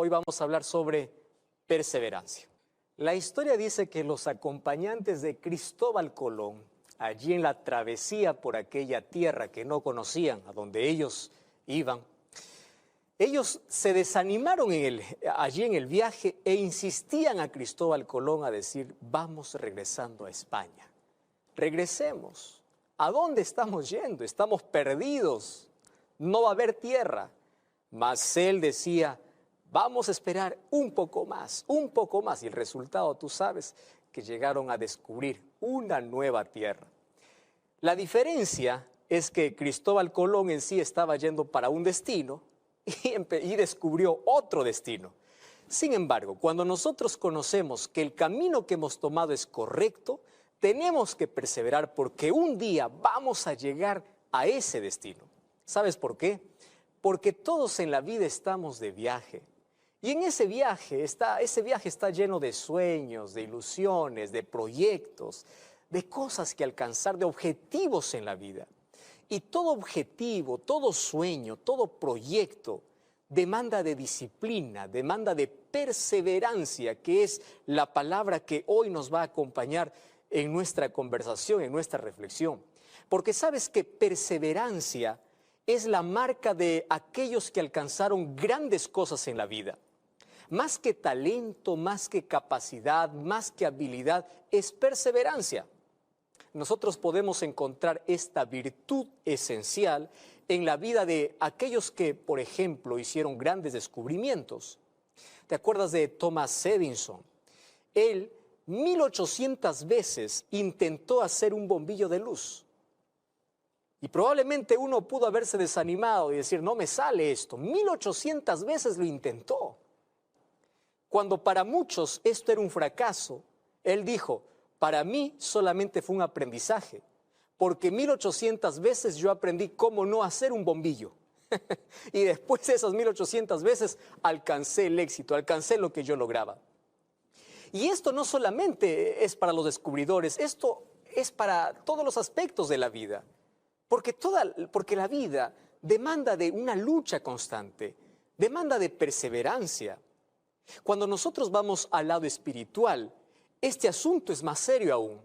Hoy vamos a hablar sobre perseverancia. La historia dice que los acompañantes de Cristóbal Colón, allí en la travesía por aquella tierra que no conocían, a donde ellos iban, ellos se desanimaron allí en el viaje e insistían a Cristóbal Colón a decir: vamos regresando a España, regresemos. ¿A dónde estamos yendo? Estamos perdidos, no va a haber tierra. Mas él decía: vamos a esperar un poco más, y el resultado, tú sabes, que llegaron a descubrir una nueva tierra. La diferencia es que Cristóbal Colón en sí estaba yendo para un destino y descubrió otro destino. Sin embargo, cuando nosotros conocemos que el camino que hemos tomado es correcto, tenemos que perseverar porque un día vamos a llegar a ese destino. ¿Sabes por qué? Porque todos en la vida estamos de viaje. Y en ese viaje está lleno de sueños, de ilusiones, de proyectos, de cosas que alcanzar, de objetivos en la vida. Y todo objetivo, todo sueño, todo proyecto demanda de disciplina, demanda de perseverancia, que es la palabra que hoy nos va a acompañar en nuestra conversación, en nuestra reflexión. Porque sabes que perseverancia es la marca de aquellos que alcanzaron grandes cosas en la vida. Más que talento, más que capacidad, más que habilidad, es perseverancia. Nosotros podemos encontrar esta virtud esencial en la vida de aquellos que, por ejemplo, hicieron grandes descubrimientos. ¿Te acuerdas de Thomas Edison? Él 1800 veces intentó hacer un bombillo de luz. Y probablemente uno pudo haberse desanimado y decir: no me sale esto. 1800 veces lo intentó. Cuando para muchos esto era un fracaso, él dijo: para mí solamente fue un aprendizaje, porque 1800 veces yo aprendí cómo no hacer un bombillo. Y después de esas 1800 veces alcancé el éxito, alcancé lo que yo lograba. Y esto no solamente es para los descubridores, esto es para todos los aspectos de la vida. Porque la vida demanda de una lucha constante, demanda de perseverancia. Cuando nosotros vamos al lado espiritual, este asunto es más serio aún.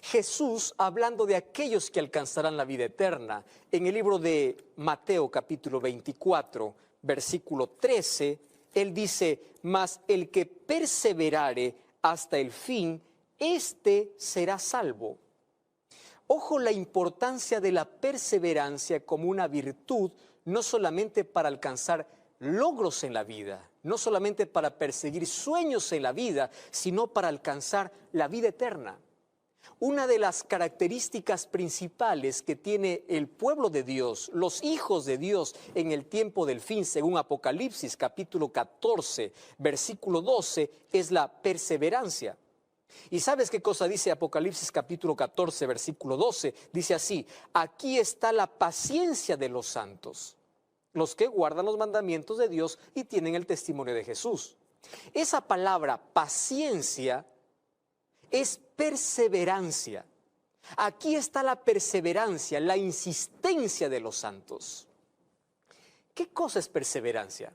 Jesús, hablando de aquellos que alcanzarán la vida eterna, en el libro de Mateo capítulo 24, versículo 13, él dice: mas el que perseverare hasta el fin, éste será salvo. Ojo la importancia de la perseverancia como una virtud, no solamente para alcanzar logros en la vida, no solamente para perseguir sueños en la vida, sino para alcanzar la vida eterna. Una de las características principales que tiene el pueblo de Dios, los hijos de Dios en el tiempo del fin, según Apocalipsis capítulo 14, versículo 12, es la perseverancia. ¿Y sabes qué cosa dice Apocalipsis capítulo 14, versículo 12? Dice así: aquí está la paciencia de los santos, los que guardan los mandamientos de Dios y tienen el testimonio de Jesús. Esa palabra paciencia es perseverancia. Aquí está la perseverancia, la insistencia de los santos. ¿Qué cosa es perseverancia?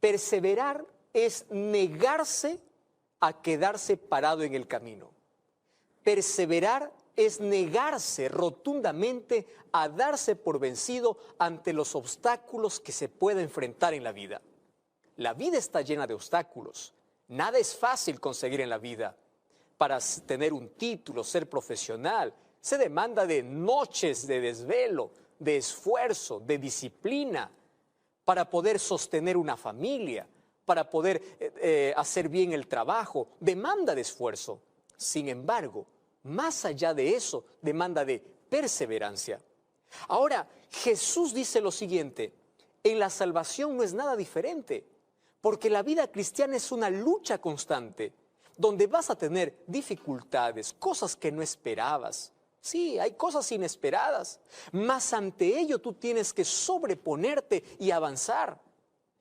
Perseverar es negarse a quedarse parado en el camino. Perseverar es negarse rotundamente a darse por vencido ante los obstáculos que se puede enfrentar en la vida. La vida está llena de obstáculos. Nada es fácil conseguir en la vida. Para tener un título, ser profesional, se demanda de noches de desvelo, de esfuerzo, de disciplina, para poder sostener una familia, para poder hacer bien el trabajo, demanda de esfuerzo. Sin embargo, más allá de eso, demanda de perseverancia. Ahora, Jesús dice lo siguiente: en la salvación no es nada diferente, porque la vida cristiana es una lucha constante, donde vas a tener dificultades, cosas que no esperabas. Sí, hay cosas inesperadas, mas ante ello tú tienes que sobreponerte y avanzar.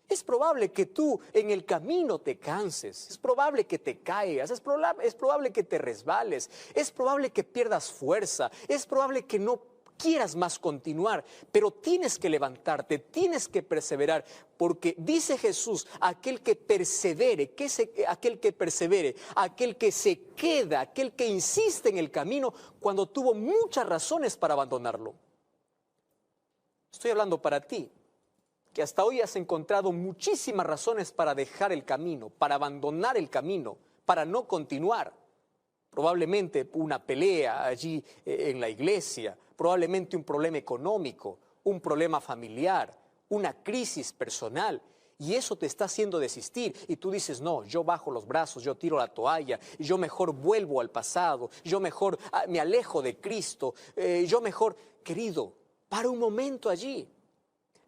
Es probable que tú en el camino te canses, es probable que te caigas, es probable que te resbales, es probable que pierdas fuerza, es probable que no quieras más continuar, pero tienes que levantarte, tienes que perseverar, porque dice Jesús, aquel que persevere, aquel que persevere, aquel que se queda, aquel que insiste en el camino cuando tuvo muchas razones para abandonarlo. Estoy hablando para ti, que hasta hoy has encontrado muchísimas razones para dejar el camino, para abandonar el camino, para no continuar. Probablemente una pelea allí en la iglesia, probablemente un problema económico, un problema familiar, una crisis personal. Y eso te está haciendo desistir. Y tú dices, no, yo bajo los brazos, yo tiro la toalla, yo mejor vuelvo al pasado, yo mejor me alejo de Cristo, yo mejor, querido, para un momento allí.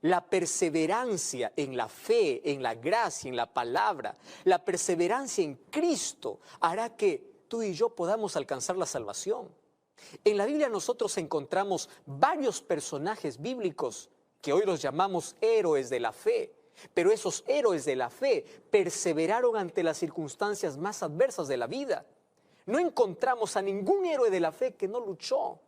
La perseverancia en la fe, en la gracia, en la palabra, la perseverancia en Cristo hará que tú y yo podamos alcanzar la salvación. En la Biblia nosotros encontramos varios personajes bíblicos que hoy los llamamos héroes de la fe, pero esos héroes de la fe perseveraron ante las circunstancias más adversas de la vida. No encontramos a ningún héroe de la fe que no luchó.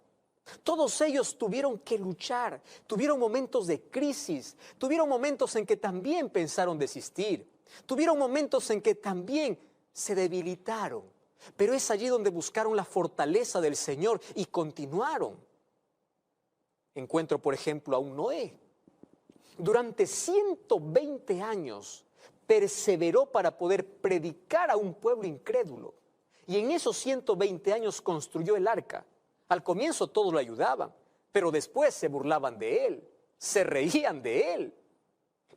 Todos ellos tuvieron que luchar, tuvieron momentos de crisis, tuvieron momentos en que también pensaron desistir, tuvieron momentos en que también se debilitaron, pero es allí donde buscaron la fortaleza del Señor y continuaron. Encuentro, por ejemplo, a un Noé. Durante 120 años perseveró para poder predicar a un pueblo incrédulo y en esos 120 años construyó el arca. Al comienzo todos lo ayudaban, pero después se burlaban de él, se reían de él.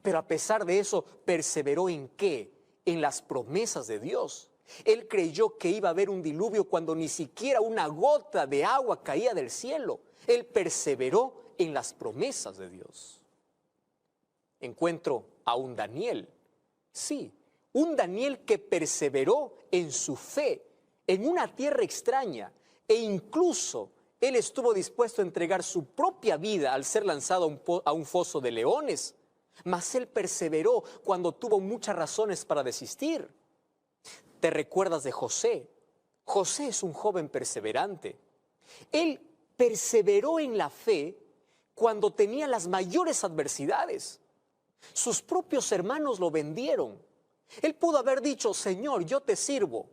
Pero a pesar de eso, perseveró ¿en qué? En las promesas de Dios. Él creyó que iba a haber un diluvio cuando ni siquiera una gota de agua caía del cielo. Él perseveró en las promesas de Dios. Encuentro a un Daniel. Sí, un Daniel que perseveró en su fe, en una tierra extraña. E incluso él estuvo dispuesto a entregar su propia vida al ser lanzado a un foso de leones. Mas él perseveró cuando tuvo muchas razones para desistir. ¿Te recuerdas de José? José es un joven perseverante. Él perseveró en la fe cuando tenía las mayores adversidades. Sus propios hermanos lo vendieron. Él pudo haber dicho, Señor, yo te sirvo.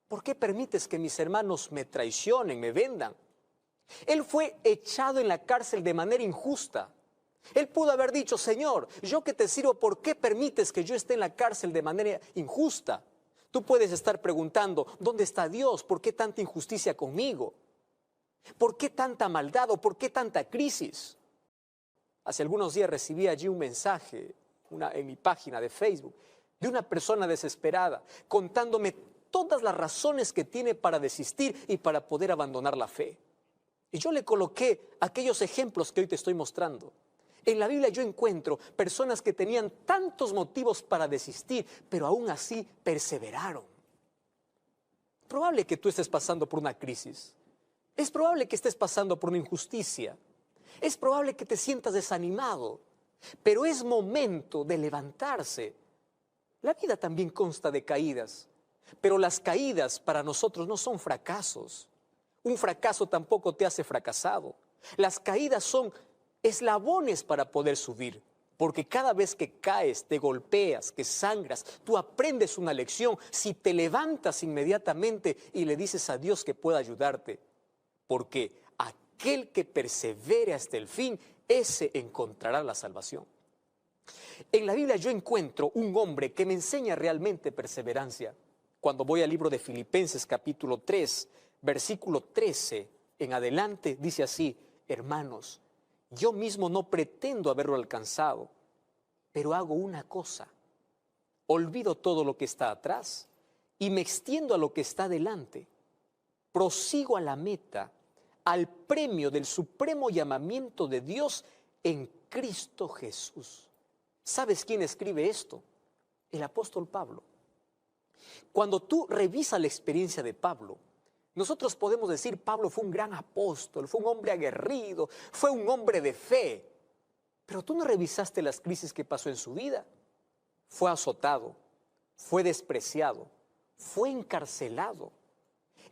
¿Por qué permites que mis hermanos me traicionen, me vendan? Él fue echado en la cárcel de manera injusta. Él pudo haber dicho, Señor, yo que te sirvo, ¿por qué permites que yo esté en la cárcel de manera injusta? Tú puedes estar preguntando, ¿dónde está Dios? ¿Por qué tanta injusticia conmigo? ¿Por qué tanta maldad o por qué tanta crisis? Hace algunos días recibí allí un mensaje en mi página de Facebook de una persona desesperada contándome todas las razones que tiene para desistir y para poder abandonar la fe. Y yo le coloqué aquellos ejemplos que hoy te estoy mostrando. En la Biblia yo encuentro personas que tenían tantos motivos para desistir, pero aún así perseveraron. Es probable que tú estés pasando por una crisis. Es probable que estés pasando por una injusticia. Es probable que te sientas desanimado, pero es momento de levantarse. La vida también consta de caídas. Pero las caídas para nosotros no son fracasos. Un fracaso tampoco te hace fracasado. Las caídas son eslabones para poder subir. Porque cada vez que caes, te golpeas, que sangras, tú aprendes una lección si te levantas inmediatamente y le dices a Dios que pueda ayudarte. Porque aquel que persevere hasta el fin, ese encontrará la salvación. En la Biblia yo encuentro un hombre que me enseña realmente perseverancia. Cuando voy al libro de Filipenses capítulo 3, versículo 13 en adelante, dice así, hermanos, yo mismo no pretendo haberlo alcanzado, pero hago una cosa, olvido todo lo que está atrás y me extiendo a lo que está delante. Prosigo a la meta, al premio del supremo llamamiento de Dios en Cristo Jesús. ¿Sabes quién escribe esto? El apóstol Pablo. Cuando tú revisas la experiencia de Pablo, nosotros podemos decir, Pablo fue un gran apóstol, fue un hombre aguerrido, fue un hombre de fe. Pero tú no revisaste las crisis que pasó en su vida. Fue azotado, fue despreciado, fue encarcelado.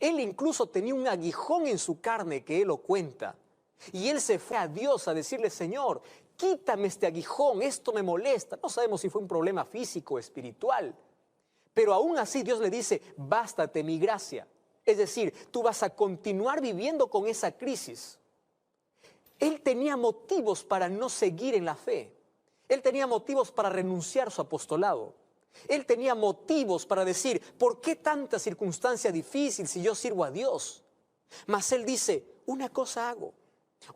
Él incluso tenía un aguijón en su carne que él lo cuenta. Y él se fue a Dios a decirle, Señor, quítame este aguijón, esto me molesta. No sabemos si fue un problema físico o espiritual. Pero aún así Dios le dice, bástate mi gracia. Es decir, tú vas a continuar viviendo con esa crisis. Él tenía motivos para no seguir en la fe. Él tenía motivos para renunciar a su apostolado. Él tenía motivos para decir, ¿por qué tanta circunstancia difícil si yo sirvo a Dios? Mas él dice, una cosa hago,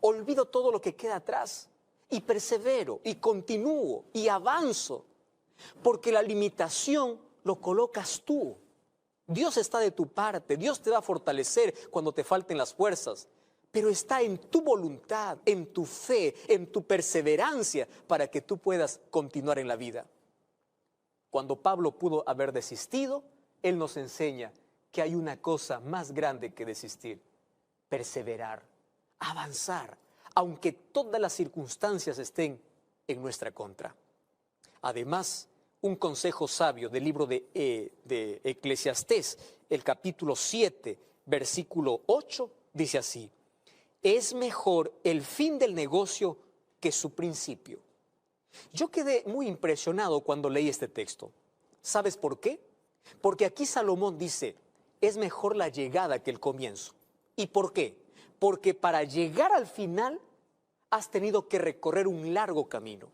olvido todo lo que queda atrás y persevero y continúo y avanzo, porque la limitación lo colocas tú. Dios está de tu parte, Dios te va a fortalecer cuando te falten las fuerzas, pero está en tu voluntad, en tu fe, en tu perseverancia para que tú puedas continuar en la vida. Cuando Pablo pudo haber desistido, él nos enseña que hay una cosa más grande que desistir: perseverar, avanzar, aunque todas las circunstancias estén en nuestra contra. Además, un consejo sabio del libro de Eclesiastés, el capítulo 7, versículo 8, dice así: es mejor el fin del negocio que su principio. Yo quedé muy impresionado cuando leí este texto. ¿Sabes por qué? Porque aquí Salomón dice, es mejor la llegada que el comienzo. ¿Y por qué? Porque para llegar al final has tenido que recorrer un largo camino.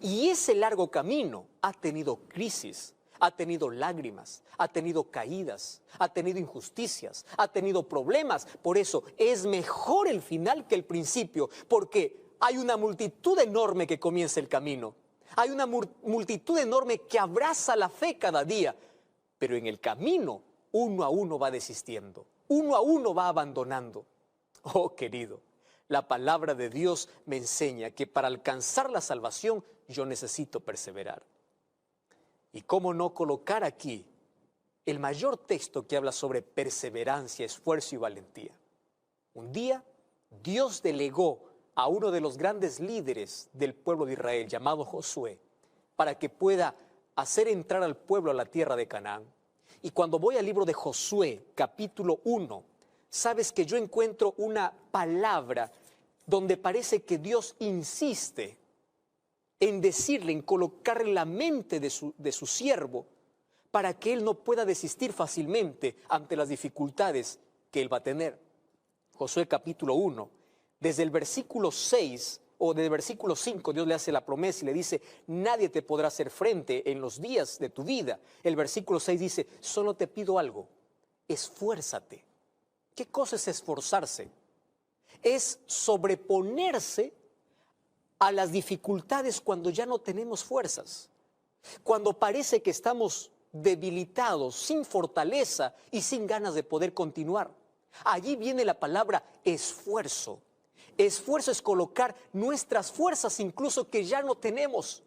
Y ese largo camino ha tenido crisis, ha tenido lágrimas, ha tenido caídas, ha tenido injusticias, ha tenido problemas. Por eso es mejor el final que el principio, porque hay una multitud enorme que comienza el camino. Hay una multitud enorme que abraza la fe cada día. Pero en el camino, uno a uno va desistiendo. Uno a uno va abandonando. Oh, querido, la palabra de Dios me enseña que para alcanzar la salvación yo necesito perseverar. ¿Y cómo no colocar aquí el mayor texto que habla sobre perseverancia, esfuerzo y valentía? Un día Dios delegó a uno de los grandes líderes del pueblo de Israel, llamado Josué, para que pueda hacer entrar al pueblo a la tierra de Canaán. Y cuando voy al libro de Josué, capítulo 1, sabes que yo encuentro una palabra donde parece que Dios insiste en decirle, en colocar en la mente de su siervo, para que él no pueda desistir fácilmente ante las dificultades que él va a tener. Josué capítulo 1, desde el versículo 6 o del versículo 5, Dios le hace la promesa y le dice, nadie te podrá hacer frente en los días de tu vida. El versículo 6 dice, solo te pido algo, esfuérzate. ¿Qué cosa es esforzarse? Es sobreponerse a las dificultades cuando ya no tenemos fuerzas, cuando parece que estamos debilitados, sin fortaleza y sin ganas de poder continuar. Allí viene la palabra esfuerzo. Esfuerzo es colocar nuestras fuerzas incluso que ya no tenemos.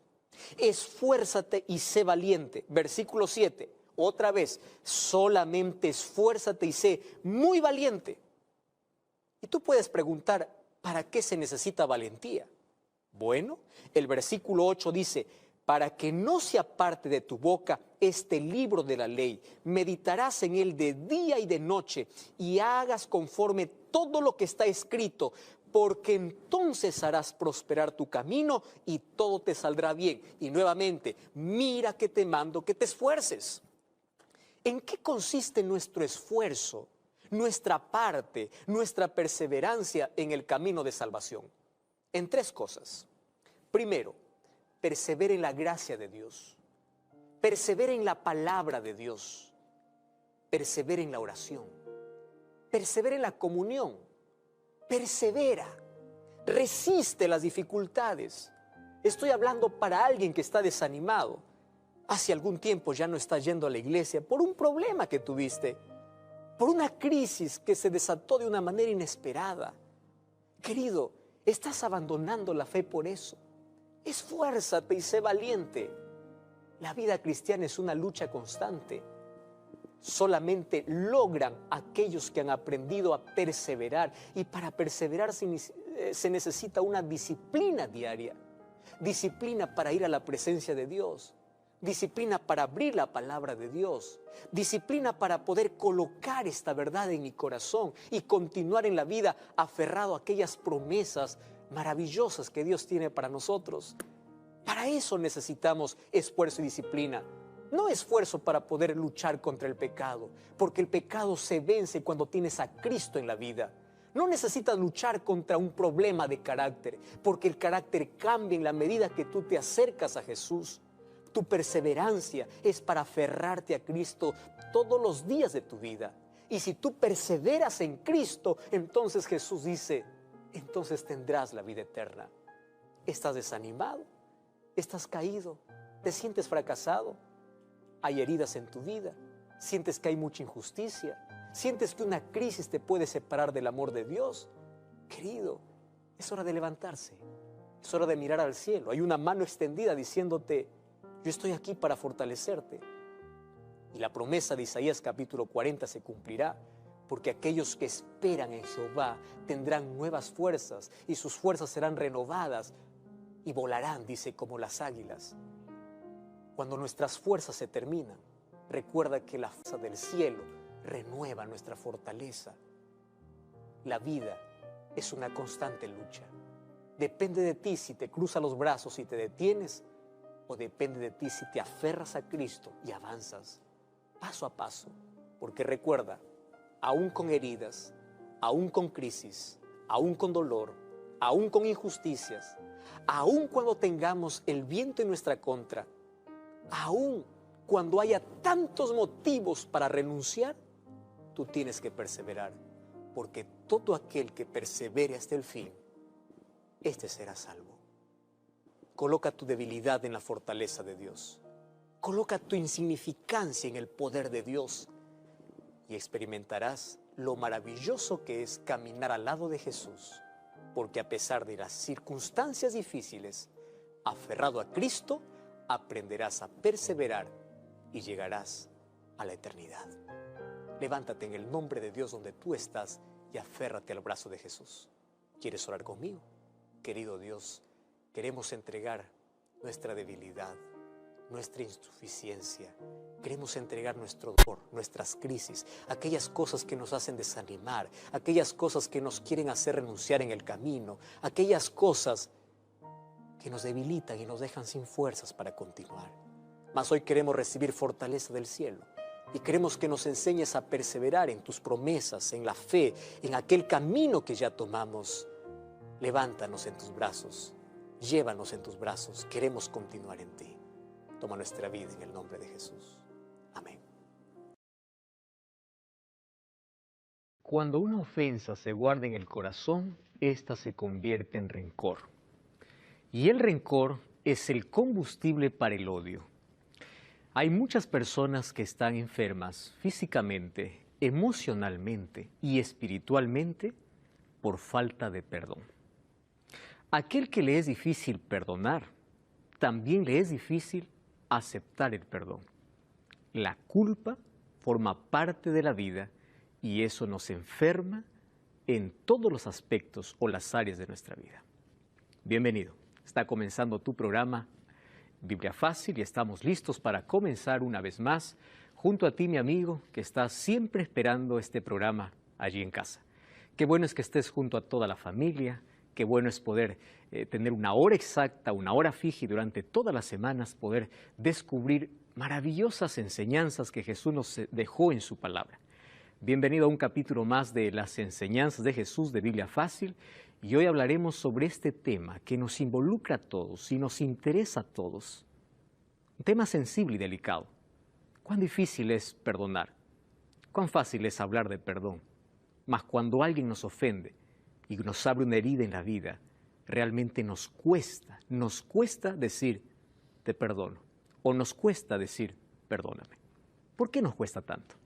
Esfuérzate y sé valiente. Versículo 7, otra vez, solamente esfuérzate y sé muy valiente. Y tú puedes preguntar, ¿para qué se necesita valentía? Bueno, el versículo 8 dice, para que no se aparte de tu boca este libro de la ley, meditarás en él de día y de noche y hagas conforme todo lo que está escrito, porque entonces harás prosperar tu camino y todo te saldrá bien. Y nuevamente, mira que te mando que te esfuerces. ¿En qué consiste nuestro esfuerzo, nuestra parte, nuestra perseverancia en el camino de salvación? En tres cosas. Primero, persevera en la gracia de Dios. Persevera en la palabra de Dios. Persevera en la oración. Persevera en la comunión. Persevera. Resiste las dificultades. Estoy hablando para alguien que está desanimado. Hace algún tiempo ya no está yendo a la iglesia por un problema que tuviste, por una crisis que se desató de una manera inesperada. Querido, estás abandonando la fe por eso. Esfuérzate y sé valiente. La vida cristiana es una lucha constante. Solamente logran aquellos que han aprendido a perseverar. Y para perseverar se necesita una disciplina diaria. Disciplina para ir a la presencia de Dios. disciplina para abrir la palabra de Dios, disciplina para poder colocar esta verdad en mi corazón y continuar en la vida aferrado a aquellas promesas maravillosas que Dios tiene para nosotros. Para eso necesitamos esfuerzo y disciplina. No esfuerzo para poder luchar contra el pecado, porque el pecado se vence cuando tienes a Cristo en la vida. No necesitas luchar contra un problema de carácter, porque el carácter cambia en la medida que tú te acercas a Jesús. Tu perseverancia es para aferrarte a Cristo todos los días de tu vida. Y si tú perseveras en Cristo, entonces Jesús dice, entonces tendrás la vida eterna. ¿Estás desanimado? ¿Estás caído? ¿Te sientes fracasado? ¿Hay heridas en tu vida? ¿Sientes que hay mucha injusticia? ¿Sientes que una crisis te puede separar del amor de Dios? Querido, es hora de levantarse. Es hora de mirar al cielo. Hay una mano extendida diciéndote, yo estoy aquí para fortalecerte. Y la promesa de Isaías capítulo 40 se cumplirá, porque aquellos que esperan en Jehová tendrán nuevas fuerzas y sus fuerzas serán renovadas y volarán, dice, como las águilas. Cuando nuestras fuerzas se terminan, recuerda que la fuerza del cielo renueva nuestra fortaleza. La vida es una constante lucha. Depende de ti si te cruzas los brazos y te detienes, o depende de ti si te aferras a Cristo y avanzas paso a paso. Porque recuerda, aún con heridas, aún con crisis, aún con dolor, aún con injusticias, aún cuando tengamos el viento en nuestra contra, aún cuando haya tantos motivos para renunciar, tú tienes que perseverar, porque todo aquel que persevere hasta el fin, este será salvo. Coloca tu debilidad en la fortaleza de Dios. Coloca tu insignificancia en el poder de Dios y experimentarás lo maravilloso que es caminar al lado de Jesús, porque a pesar de las circunstancias difíciles, aferrado a Cristo, aprenderás a perseverar y llegarás a la eternidad. Levántate en el nombre de Dios donde tú estás y aférrate al brazo de Jesús. ¿Quieres orar conmigo? Querido Dios, queremos entregar nuestra debilidad, nuestra insuficiencia. Queremos entregar nuestro dolor, nuestras crisis, aquellas cosas que nos hacen desanimar, aquellas cosas que nos quieren hacer renunciar en el camino, aquellas cosas que nos debilitan y nos dejan sin fuerzas para continuar. Mas hoy queremos recibir fortaleza del cielo y queremos que nos enseñes a perseverar en tus promesas, en la fe, en aquel camino que ya tomamos. Levántanos en tus brazos, llévanos en tus brazos, queremos continuar en ti. Toma nuestra vida en el nombre de Jesús. Amén. Cuando una ofensa se guarda en el corazón, ésta se convierte en rencor. Y el rencor es el combustible para el odio. Hay muchas personas que están enfermas físicamente, emocionalmente y espiritualmente por falta de perdón. Aquel que le es difícil perdonar, también le es difícil aceptar el perdón. La culpa forma parte de la vida y eso nos enferma en todos los aspectos o las áreas de nuestra vida. Bienvenido. Está comenzando tu programa Biblia Fácil y estamos listos para comenzar una vez más junto a ti, mi amigo, que está siempre esperando este programa allí en casa. Qué bueno es que estés junto a toda la familia, qué bueno es poder tener una hora exacta, una hora fija y durante todas las semanas poder descubrir maravillosas enseñanzas que Jesús nos dejó en su palabra. Bienvenido a un capítulo más de las enseñanzas de Jesús de Biblia Fácil. Y hoy hablaremos sobre este tema que nos involucra a todos y nos interesa a todos. Un tema sensible y delicado. ¿Cuán difícil es perdonar? ¿Cuán fácil es hablar de perdón? Mas cuando alguien nos ofende y nos abre una herida en la vida, realmente nos cuesta decir te perdono o nos cuesta decir perdóname. ¿Por qué nos cuesta tanto?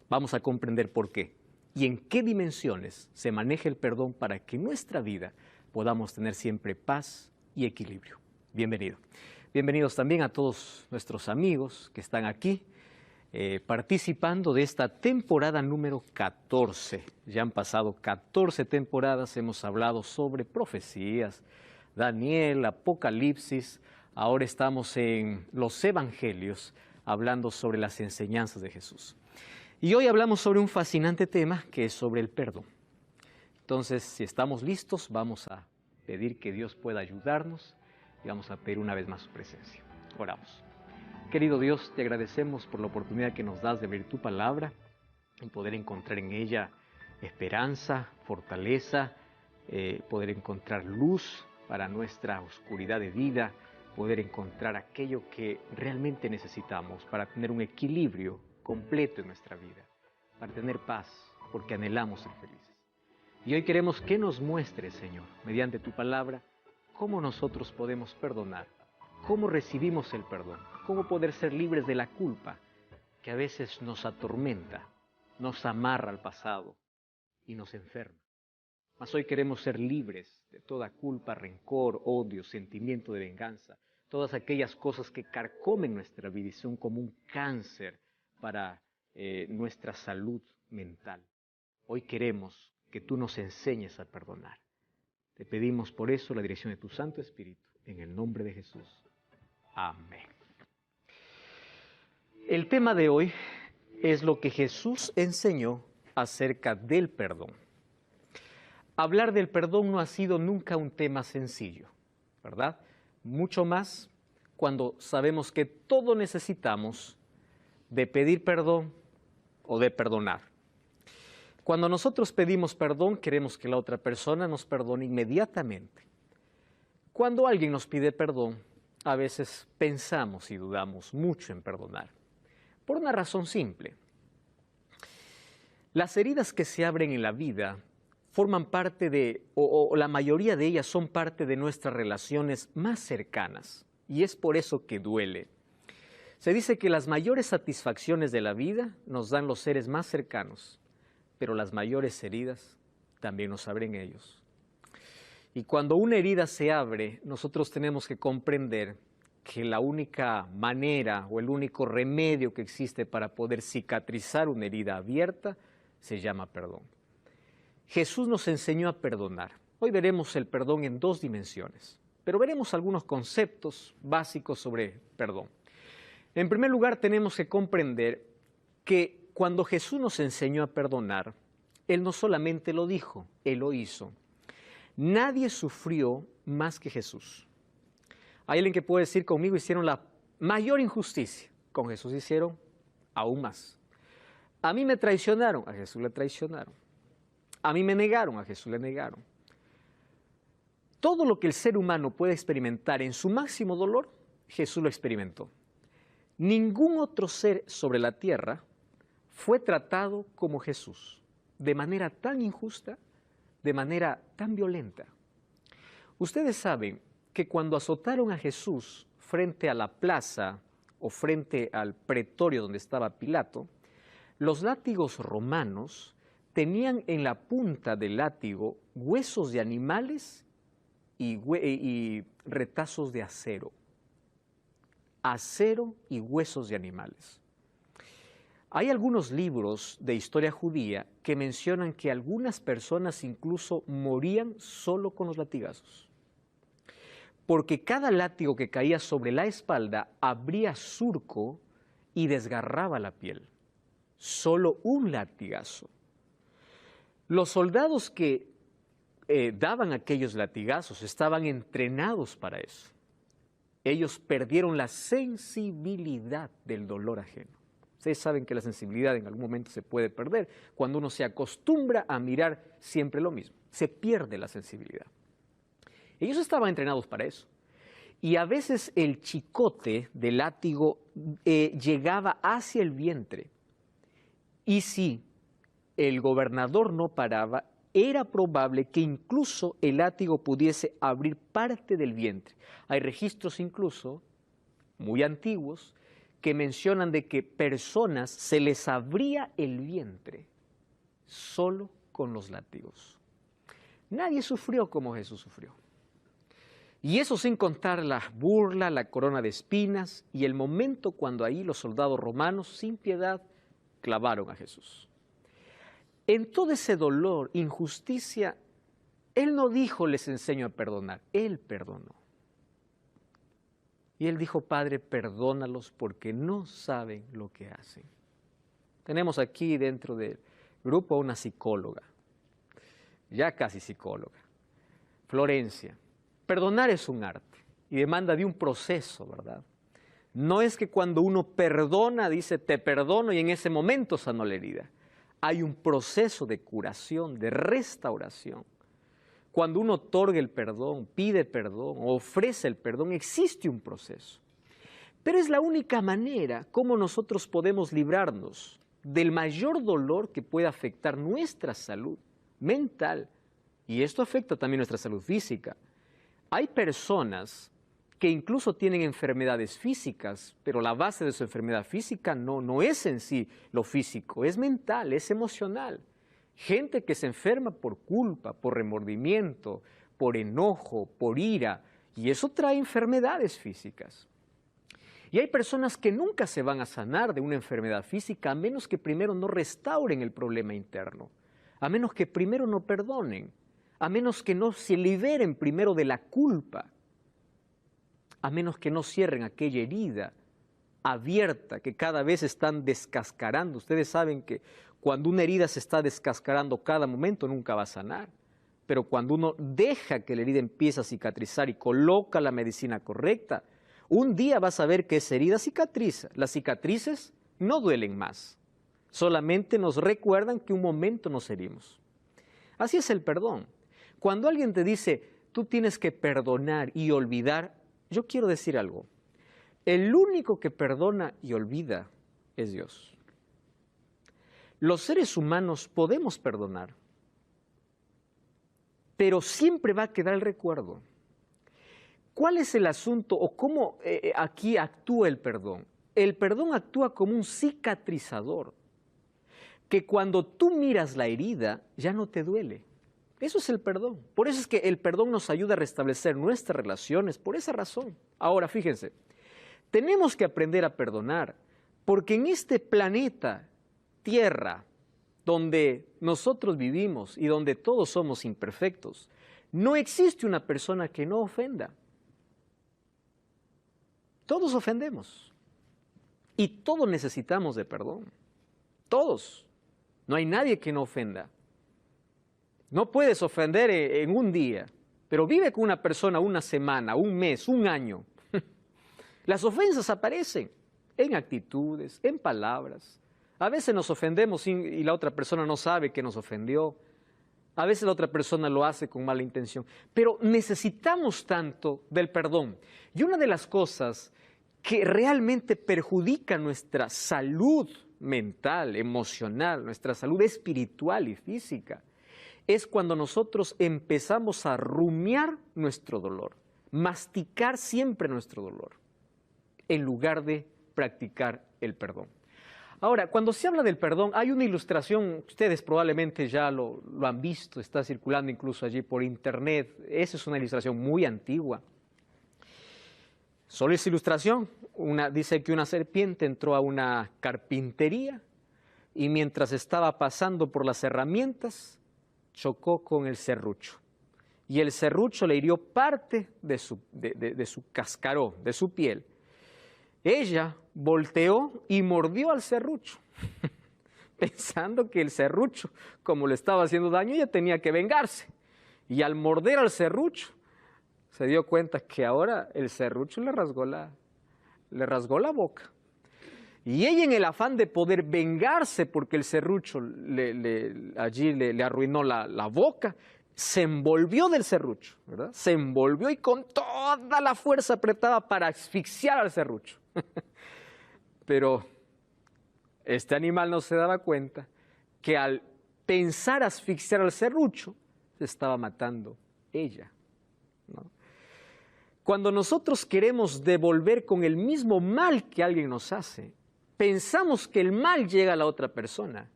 Vamos a comprender por qué. Y en qué dimensiones se maneja el perdón para que en nuestra vida podamos tener siempre paz y equilibrio. Bienvenido. Bienvenidos también a todos nuestros amigos que están aquí participando de esta temporada número 14. Ya han pasado 14 temporadas, hemos hablado sobre profecías, Daniel, Apocalipsis, Ahora estamos en los Evangelios hablando sobre las enseñanzas de Jesús. Y hoy hablamos sobre un fascinante tema que es sobre el perdón. Entonces, si estamos listos, vamos a pedir que Dios pueda ayudarnos y vamos a pedir una vez más su presencia. Oramos. Querido Dios, te agradecemos por la oportunidad que nos das de ver tu palabra y poder encontrar en ella esperanza, fortaleza, poder encontrar luz para nuestra oscuridad de vida, poder encontrar aquello que realmente necesitamos para tener un equilibrio completo en nuestra vida, para tener paz, porque anhelamos ser felices. Y hoy queremos que nos muestres, Señor, mediante tu palabra, cómo nosotros podemos perdonar, cómo recibimos el perdón, cómo poder ser libres de la culpa que a veces nos atormenta, nos amarra al pasado y nos enferma. Mas hoy queremos ser libres de toda culpa, rencor, odio, sentimiento de venganza, todas aquellas cosas que carcomen nuestra vida y son como un cáncer para nuestra salud mental. Hoy queremos que tú nos enseñes a perdonar. Te pedimos por eso la dirección de tu Santo Espíritu, en el nombre de Jesús. Amén. El tema de hoy es lo que Jesús enseñó acerca del perdón. Hablar del perdón no ha sido nunca un tema sencillo, ¿verdad? Mucho más cuando sabemos que todos necesitamos de pedir perdón o de perdonar. Cuando nosotros pedimos perdón, queremos que la otra persona nos perdone inmediatamente. Cuando alguien nos pide perdón, a veces pensamos y dudamos mucho en perdonar, por una razón simple. Las heridas que se abren en la vida forman parte de, o la mayoría de ellas son parte de nuestras relaciones más cercanas, y es por eso que duele. Se dice que las mayores satisfacciones de la vida nos dan los seres más cercanos, pero las mayores heridas también nos abren ellos. Y cuando una herida se abre, nosotros tenemos que comprender que la única manera o el único remedio que existe para poder cicatrizar una herida abierta se llama perdón. Jesús nos enseñó a perdonar. Hoy veremos el perdón en dos dimensiones, pero veremos algunos conceptos básicos sobre perdón. En primer lugar, tenemos que comprender que cuando Jesús nos enseñó a perdonar, Él no solamente lo dijo, Él lo hizo. Nadie sufrió más que Jesús. Hay alguien que puede decir conmigo, hicieron la mayor injusticia. Con Jesús hicieron aún más. A mí me traicionaron, a Jesús le traicionaron. A mí me negaron, a Jesús le negaron. Todo lo que el ser humano puede experimentar en su máximo dolor, Jesús lo experimentó. Ningún otro ser sobre la tierra fue tratado como Jesús, de manera tan injusta, de manera tan violenta. Ustedes saben que cuando azotaron a Jesús frente a la plaza o frente al pretorio donde estaba Pilato, los látigos romanos tenían en la punta del látigo huesos de animales y retazos de acero. Acero y huesos de animales. Hay algunos libros de historia judía que mencionan que algunas personas incluso morían solo con los latigazos. Porque cada látigo que caía sobre la espalda abría surco y desgarraba la piel. Solo un latigazo. Los soldados que daban aquellos latigazos estaban entrenados para eso. Ellos perdieron la sensibilidad del dolor ajeno. Ustedes saben que la sensibilidad en algún momento se puede perder cuando uno se acostumbra a mirar siempre lo mismo. Se pierde la sensibilidad. Ellos estaban entrenados para eso. Y a veces el chicote del látigo llegaba hacia el vientre. Y si el gobernador no paraba, era probable que incluso el látigo pudiese abrir parte del vientre. Hay registros incluso muy antiguos que mencionan de que personas se les abría el vientre solo con los látigos. Nadie sufrió como Jesús sufrió. Y eso sin contar la burla, la corona de espinas y el momento cuando ahí los soldados romanos sin piedad clavaron a Jesús. En todo ese dolor, injusticia, Él no dijo les enseño a perdonar, Él perdonó. Y él dijo, Padre, perdónalos porque no saben lo que hacen. Tenemos aquí dentro del grupo a una psicóloga, ya casi psicóloga, Florencia. Perdonar es un arte y demanda de un proceso, ¿verdad? No es que cuando uno perdona, dice, te perdono y en ese momento sanó la herida. Hay un proceso de curación, de restauración. Cuando uno otorga el perdón, pide perdón, ofrece el perdón, existe un proceso. Pero es la única manera como nosotros podemos librarnos del mayor dolor que puede afectar nuestra salud mental. Y esto afecta también nuestra salud física. Hay personas que incluso tienen enfermedades físicas, pero la base de su enfermedad física no es en sí lo físico, es mental, es emocional. Gente que se enferma por culpa, por remordimiento, por enojo, por ira, y eso trae enfermedades físicas. Y hay personas que nunca se van a sanar de una enfermedad física a menos que primero no restauren el problema interno, a menos que primero no perdonen, a menos que no se liberen primero de la culpa, a menos que no cierren aquella herida abierta que cada vez están descascarando. Ustedes saben que cuando una herida se está descascarando cada momento nunca va a sanar, pero cuando uno deja que la herida empiece a cicatrizar y coloca la medicina correcta, un día vas a ver que esa herida cicatriza. Las cicatrices no duelen más, solamente nos recuerdan que un momento nos herimos. Así es el perdón. Cuando alguien te dice, tú tienes que perdonar y olvidar, yo quiero decir algo. El único que perdona y olvida es Dios. Los seres humanos podemos perdonar, pero siempre va a quedar el recuerdo. ¿Cuál es el asunto o cómo aquí actúa el perdón? El perdón actúa como un cicatrizador, que cuando tú miras la herida ya no te duele. Eso es el perdón. Por eso es que el perdón nos ayuda a restablecer nuestras relaciones, por esa razón. Ahora, fíjense, tenemos que aprender a perdonar, porque en este planeta, Tierra, donde nosotros vivimos y donde todos somos imperfectos, no existe una persona que no ofenda. Todos ofendemos y todos necesitamos de perdón. Todos. No hay nadie que no ofenda. No puedes ofender en un día, pero vive con una persona una semana, un mes, un año. Las ofensas aparecen en actitudes, en palabras. A veces nos ofendemos y la otra persona no sabe que nos ofendió. A veces la otra persona lo hace con mala intención. Pero necesitamos tanto del perdón. Y una de las cosas que realmente perjudica nuestra salud mental, emocional, nuestra salud espiritual y física, es cuando nosotros empezamos a rumiar nuestro dolor, masticar siempre nuestro dolor, en lugar de practicar el perdón. Ahora, cuando se habla del perdón, hay una ilustración, ustedes probablemente ya lo han visto, está circulando incluso allí por internet. Esa es una ilustración muy antigua. Solo esa ilustración, dice que una serpiente entró a una carpintería y mientras estaba pasando por las herramientas, chocó con el serrucho. Y el serrucho le hirió parte de su cascarón, de su piel. Ella volteó y mordió al serrucho, pensando que el serrucho, como le estaba haciendo daño, ella tenía que vengarse. Y al morder al serrucho, se dio cuenta que ahora el serrucho le rasgó la boca. Y ella, en el afán de poder vengarse porque el serrucho allí le arruinó la boca, se envolvió del serrucho, ¿verdad? Se envolvió y con toda la fuerza apretaba para asfixiar al serrucho. Pero este animal no se daba cuenta que al pensar asfixiar al serrucho, se estaba matando ella, ¿no? Cuando nosotros queremos devolver con el mismo mal que alguien nos hace, pensamos que el mal llega a la otra persona,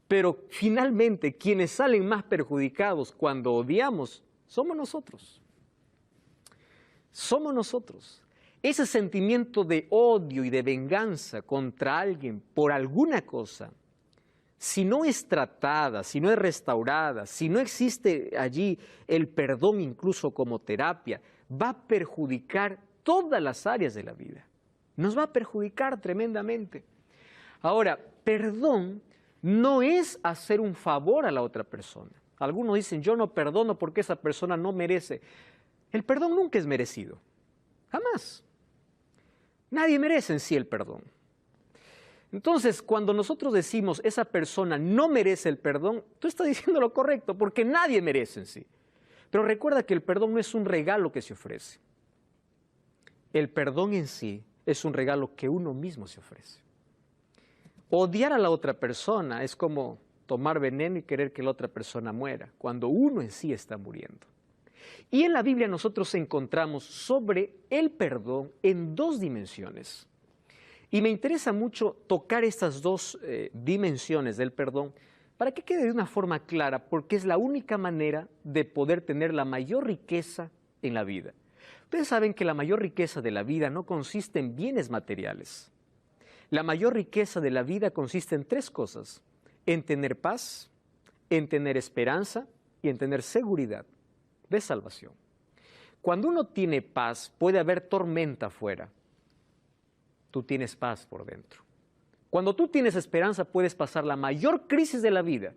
pero finalmente quienes salen más perjudicados cuando odiamos somos nosotros. Somos nosotros. Ese sentimiento de odio y de venganza contra alguien por alguna cosa, si no es tratada, si no es restaurada, si no existe allí el perdón incluso como terapia, va a perjudicar todas las áreas de la vida. Nos va a perjudicar tremendamente. Ahora, perdón no es hacer un favor a la otra persona. Algunos dicen, yo no perdono porque esa persona no merece. El perdón nunca es merecido. Jamás. Nadie merece en sí el perdón. Entonces, cuando nosotros decimos esa persona no merece el perdón, tú estás diciendo lo correcto, porque nadie merece en sí. Pero recuerda que el perdón no es un regalo que se ofrece. El perdón en sí es un regalo que uno mismo se ofrece. Odiar a la otra persona es como tomar veneno y querer que la otra persona muera, cuando uno en sí está muriendo. Y en la Biblia nosotros encontramos sobre el perdón en dos dimensiones. Y me interesa mucho tocar estas dos dimensiones del perdón para que quede de una forma clara, porque es la única manera de poder tener la mayor riqueza en la vida. Ustedes saben que la mayor riqueza de la vida no consiste en bienes materiales. La mayor riqueza de la vida consiste en tres cosas: en tener paz, en tener esperanza y en tener seguridad de salvación. Cuando uno tiene paz, puede haber tormenta afuera. Tú tienes paz por dentro. Cuando tú tienes esperanza, puedes pasar la mayor crisis de la vida,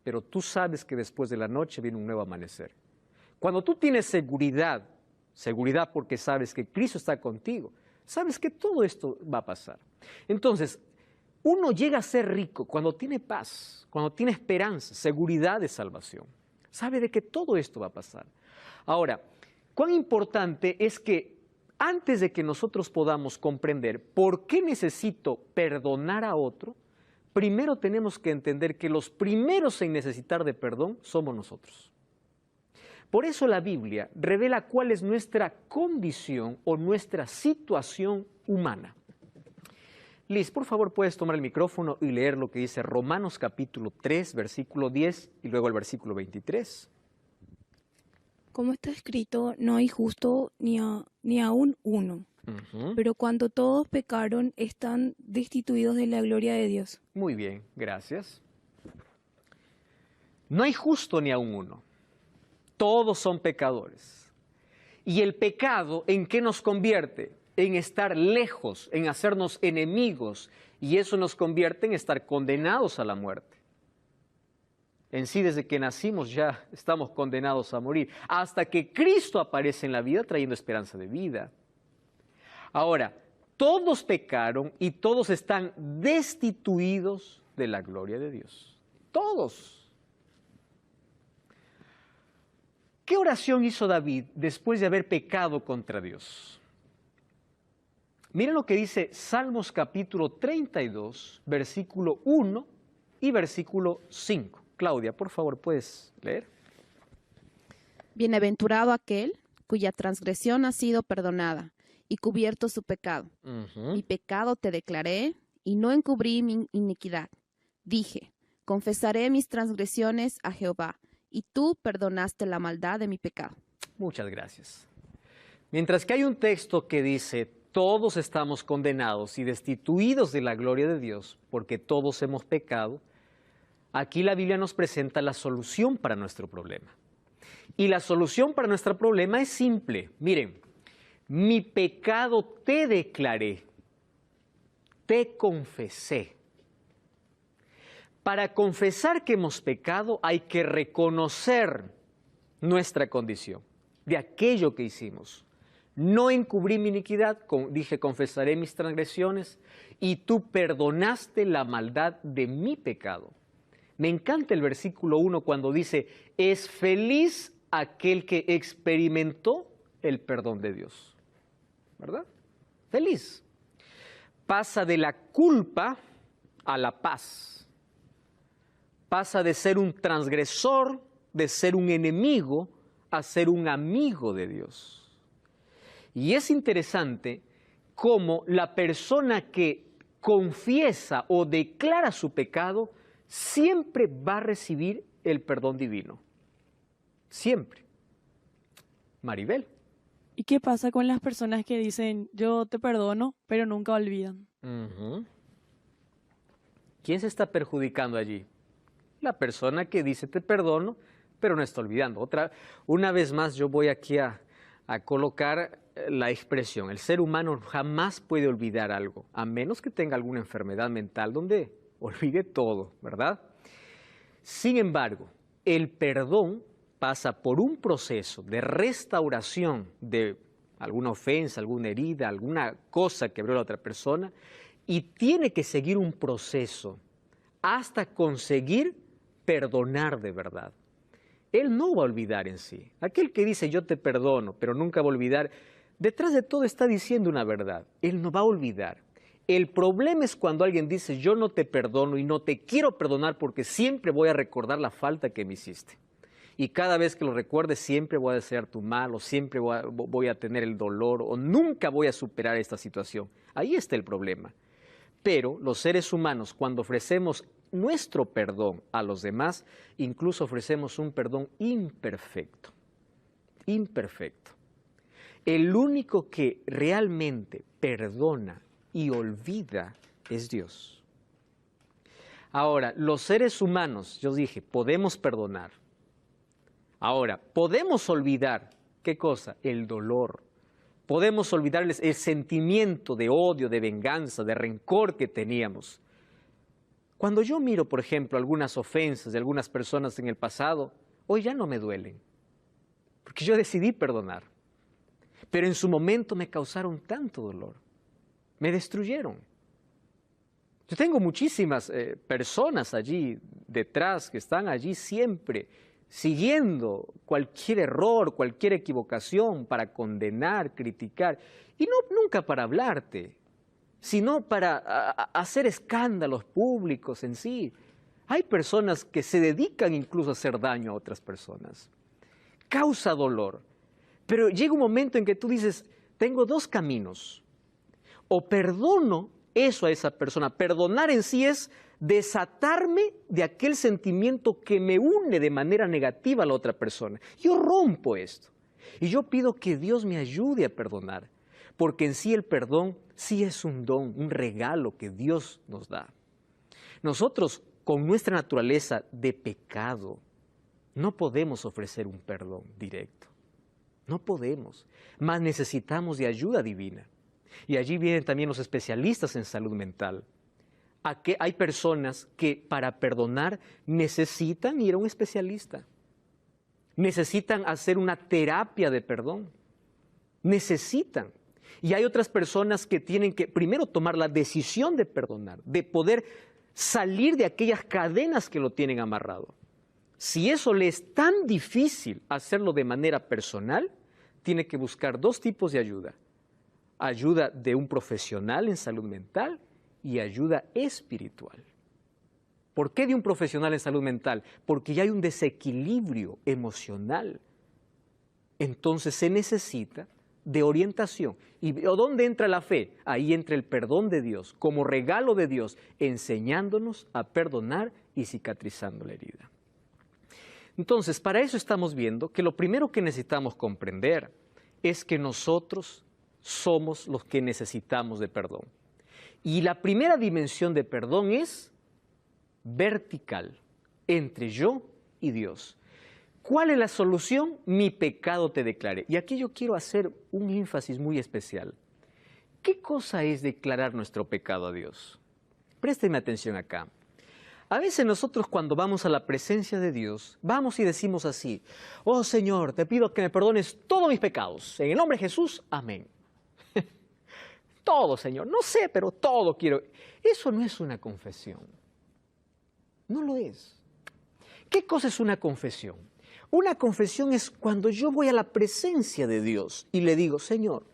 pero tú sabes que después de la noche viene un nuevo amanecer. Cuando tú tienes seguridad, seguridad porque sabes que Cristo está contigo, sabes que todo esto va a pasar. Entonces, uno llega a ser rico cuando tiene paz, cuando tiene esperanza, seguridad de salvación. Sabe de que todo esto va a pasar. Ahora, cuán importante es que antes de que nosotros podamos comprender por qué necesito perdonar a otro, primero tenemos que entender que los primeros en necesitar de perdón somos nosotros. Por eso la Biblia revela cuál es nuestra condición o nuestra situación humana. Liz, por favor, puedes tomar el micrófono y leer lo que dice Romanos capítulo 3, versículo 10 y luego el versículo 23. Como está escrito, no hay justo ni aún uno. Pero cuando todos pecaron, están destituidos de la gloria de Dios. Muy bien, gracias. No hay justo ni aún uno. Todos son pecadores. ¿Y el pecado en qué nos convierte? En estar lejos, en hacernos enemigos. Y eso nos convierte en estar condenados a la muerte. En sí, desde que nacimos ya estamos condenados a morir, hasta que Cristo aparece en la vida trayendo esperanza de vida. Ahora, todos pecaron y todos están destituidos de la gloria de Dios. Todos. ¿Qué oración hizo David después de haber pecado contra Dios? Miren lo que dice Salmos capítulo 32, versículo 1 y versículo 5. Claudia, por favor, ¿puedes leer? Bienaventurado aquel cuya transgresión ha sido perdonada y cubierto su pecado. Mi pecado te declaré y no encubrí mi iniquidad. Dije, confesaré mis transgresiones a Jehová, y tú perdonaste la maldad de mi pecado. Muchas gracias. Mientras que hay un texto que dice, todos estamos condenados y destituidos de la gloria de Dios, porque todos hemos pecado, aquí la Biblia nos presenta la solución para nuestro problema. Y la solución para nuestro problema es simple. Miren, mi pecado te declaré, te confesé. Para confesar que hemos pecado hay que reconocer nuestra condición de aquello que hicimos. No encubrí mi iniquidad, dije, confesaré mis transgresiones, y tú perdonaste la maldad de mi pecado. Me encanta el versículo 1 cuando dice, es feliz aquel que experimentó el perdón de Dios. ¿Verdad? Feliz. Pasa de la culpa a la paz. Pasa de ser un transgresor, de ser un enemigo, a ser un amigo de Dios. Y es interesante cómo la persona que confiesa o declara su pecado siempre va a recibir el perdón divino. Siempre. Maribel. ¿Y qué pasa con las personas que dicen, yo te perdono, pero nunca olvidan? ¿Quién se está perjudicando allí? La persona que dice te perdono, pero no está olvidando. Una vez más yo voy aquí a colocar la expresión, el ser humano jamás puede olvidar algo, a menos que tenga alguna enfermedad mental donde olvide todo, ¿verdad? Sin embargo, el perdón pasa por un proceso de restauración de alguna ofensa, alguna herida, alguna cosa que abrió la otra persona, y tiene que seguir un proceso hasta conseguir perdonar de verdad. Él no va a olvidar en sí. Aquel que dice yo te perdono, pero nunca va a olvidar, detrás de todo está diciendo una verdad. Él no va a olvidar. El problema es cuando alguien dice yo no te perdono y no te quiero perdonar porque siempre voy a recordar la falta que me hiciste. Y cada vez que lo recuerde siempre voy a desear tu mal, o siempre voy a tener el dolor, o nunca voy a superar esta situación. Ahí está el problema. Pero los seres humanos, cuando ofrecemos nuestro perdón a los demás, incluso ofrecemos un perdón imperfecto. Imperfecto. El único que realmente perdona y olvida es Dios. Ahora, los seres humanos, yo dije, podemos perdonar. Ahora, podemos olvidar, ¿qué cosa? El dolor. Podemos olvidarles el sentimiento de odio, de venganza, de rencor que teníamos. Cuando yo miro, por ejemplo, algunas ofensas de algunas personas en el pasado, hoy ya no me duelen, porque yo decidí perdonar. Pero en su momento me causaron tanto dolor, me destruyeron. Yo tengo muchísimas personas allí detrás que están allí siempre, siguiendo cualquier error, cualquier equivocación para condenar, criticar, y nunca para hablarte, sino para hacer escándalos públicos en sí. Hay personas que se dedican incluso a hacer daño a otras personas. Causa dolor, pero llega un momento en que tú dices, tengo dos caminos, o perdono eso a esa persona. Perdonar en sí es desatarme de aquel sentimiento que me une de manera negativa a la otra persona. Yo rompo esto y yo pido que Dios me ayude a perdonar, porque en sí el perdón sí es un don, un regalo que Dios nos da. Nosotros, con nuestra naturaleza de pecado, no podemos ofrecer un perdón directo. No podemos, mas necesitamos de ayuda divina. Y allí vienen también los especialistas en salud mental. Hay personas que para perdonar necesitan ir a un especialista. Necesitan hacer una terapia de perdón. Necesitan. Y hay otras personas que tienen que primero tomar la decisión de perdonar, de poder salir de aquellas cadenas que lo tienen amarrado. Si eso le es tan difícil hacerlo de manera personal, tiene que buscar dos tipos de ayuda. Ayuda de un profesional en salud mental y ayuda espiritual. ¿Por qué de un profesional en salud mental? Porque ya hay un desequilibrio emocional. Entonces se necesita de orientación. ¿Y dónde entra la fe? Ahí entra el perdón de Dios, como regalo de Dios, enseñándonos a perdonar y cicatrizando la herida. Entonces, para eso estamos viendo que lo primero que necesitamos comprender es que nosotros somos los que necesitamos de perdón. Y la primera dimensión de perdón es vertical, entre yo y Dios. ¿Cuál es la solución? Mi pecado te declaré. Y aquí yo quiero hacer un énfasis muy especial. ¿Qué cosa es declarar nuestro pecado a Dios? Présteme atención acá. A veces nosotros cuando vamos a la presencia de Dios, vamos y decimos así, oh Señor, te pido que me perdones todos mis pecados. En el nombre de Jesús, amén. Todo, Señor, no sé, pero todo quiero. Eso no es una confesión. No lo es. ¿Qué cosa es una confesión? Una confesión es cuando yo voy a la presencia de Dios y le digo, Señor,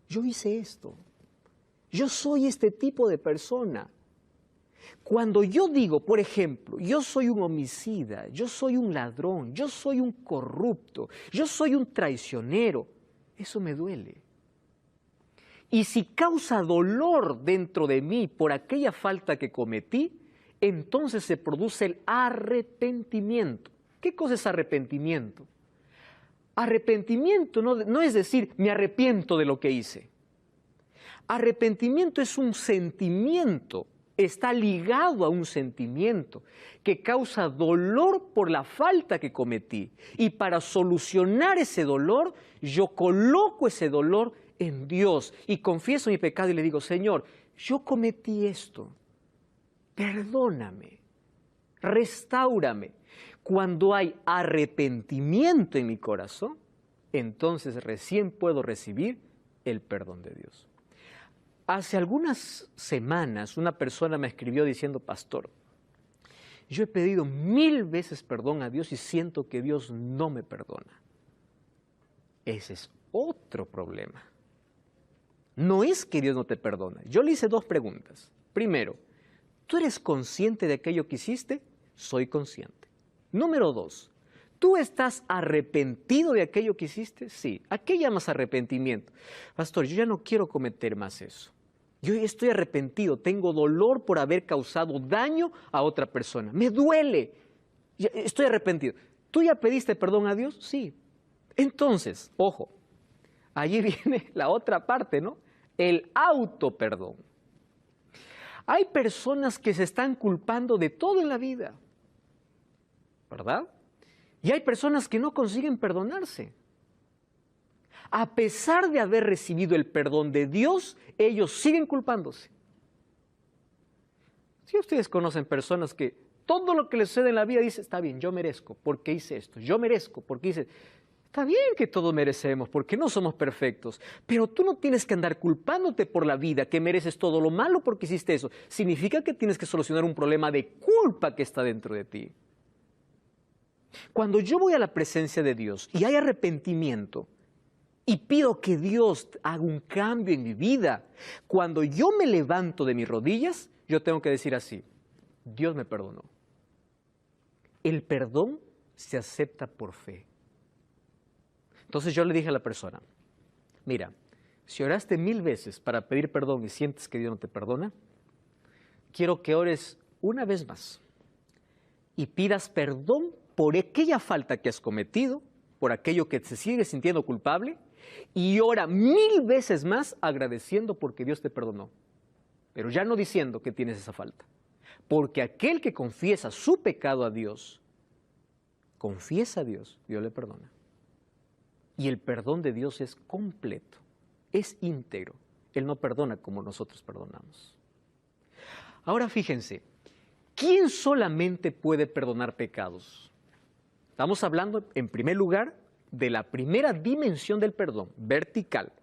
yo hice esto. Yo soy este tipo de persona. Cuando yo digo, por ejemplo, yo soy un homicida, yo soy un ladrón, yo soy un corrupto, yo soy un traicionero, eso me duele. Y si causa dolor dentro de mí por aquella falta que cometí, entonces se produce el arrepentimiento. ¿Qué cosa es arrepentimiento? Arrepentimiento no es decir, me arrepiento de lo que hice. Arrepentimiento es un sentimiento está ligado a un sentimiento que causa dolor por la falta que cometí. Y para solucionar ese dolor, yo coloco ese dolor en Dios y confieso mi pecado y le digo, Señor, yo cometí esto, perdóname, restáurame. Cuando hay arrepentimiento en mi corazón, entonces recién puedo recibir el perdón de Dios. Hace algunas semanas una persona me escribió diciendo, pastor, yo he pedido 1000 veces perdón a Dios y siento que Dios no me perdona. Ese es otro problema. No es que Dios no te perdona. Yo le hice 2 preguntas. Primero, ¿tú eres consciente de aquello que hiciste? Soy consciente. Número 2, ¿tú estás arrepentido de aquello que hiciste? Sí. ¿A qué llamas arrepentimiento? Pastor, yo ya no quiero cometer más eso. Yo estoy arrepentido, tengo dolor por haber causado daño a otra persona. Me duele. Estoy arrepentido. ¿Tú ya pediste perdón a Dios? Sí. Entonces, ojo, allí viene la otra parte, ¿no? El autoperdón. Hay personas que se están culpando de todo en la vida, ¿verdad? Y hay personas que no consiguen perdonarse. A pesar de haber recibido el perdón de Dios, ellos siguen culpándose. Si ustedes conocen personas que todo lo que les sucede en la vida dice, está bien, yo merezco porque hice esto, yo merezco porque hice... Está bien que todos merecemos porque no somos perfectos, pero tú no tienes que andar culpándote por la vida, que mereces todo lo malo porque hiciste eso. Significa que tienes que solucionar un problema de culpa que está dentro de ti. Cuando yo voy a la presencia de Dios y hay arrepentimiento, y pido que Dios haga un cambio en mi vida, cuando yo me levanto de mis rodillas, yo tengo que decir así, Dios me perdonó. El perdón se acepta por fe. Entonces yo le dije a la persona, mira, si oraste 1000 veces para pedir perdón y sientes que Dios no te perdona, quiero que ores una vez más y pidas perdón por aquella falta que has cometido, por aquello que te sigues sintiendo culpable, y ora 1000 veces más agradeciendo porque Dios te perdonó. Pero ya no diciendo que tienes esa falta. Porque aquel que confiesa su pecado a Dios, confiesa a Dios, Dios le perdona. Y el perdón de Dios es completo, es íntegro. Él no perdona como nosotros perdonamos. Ahora fíjense, ¿quién solamente puede perdonar pecados? Estamos hablando, en primer lugar, de la primera dimensión del perdón, vertical,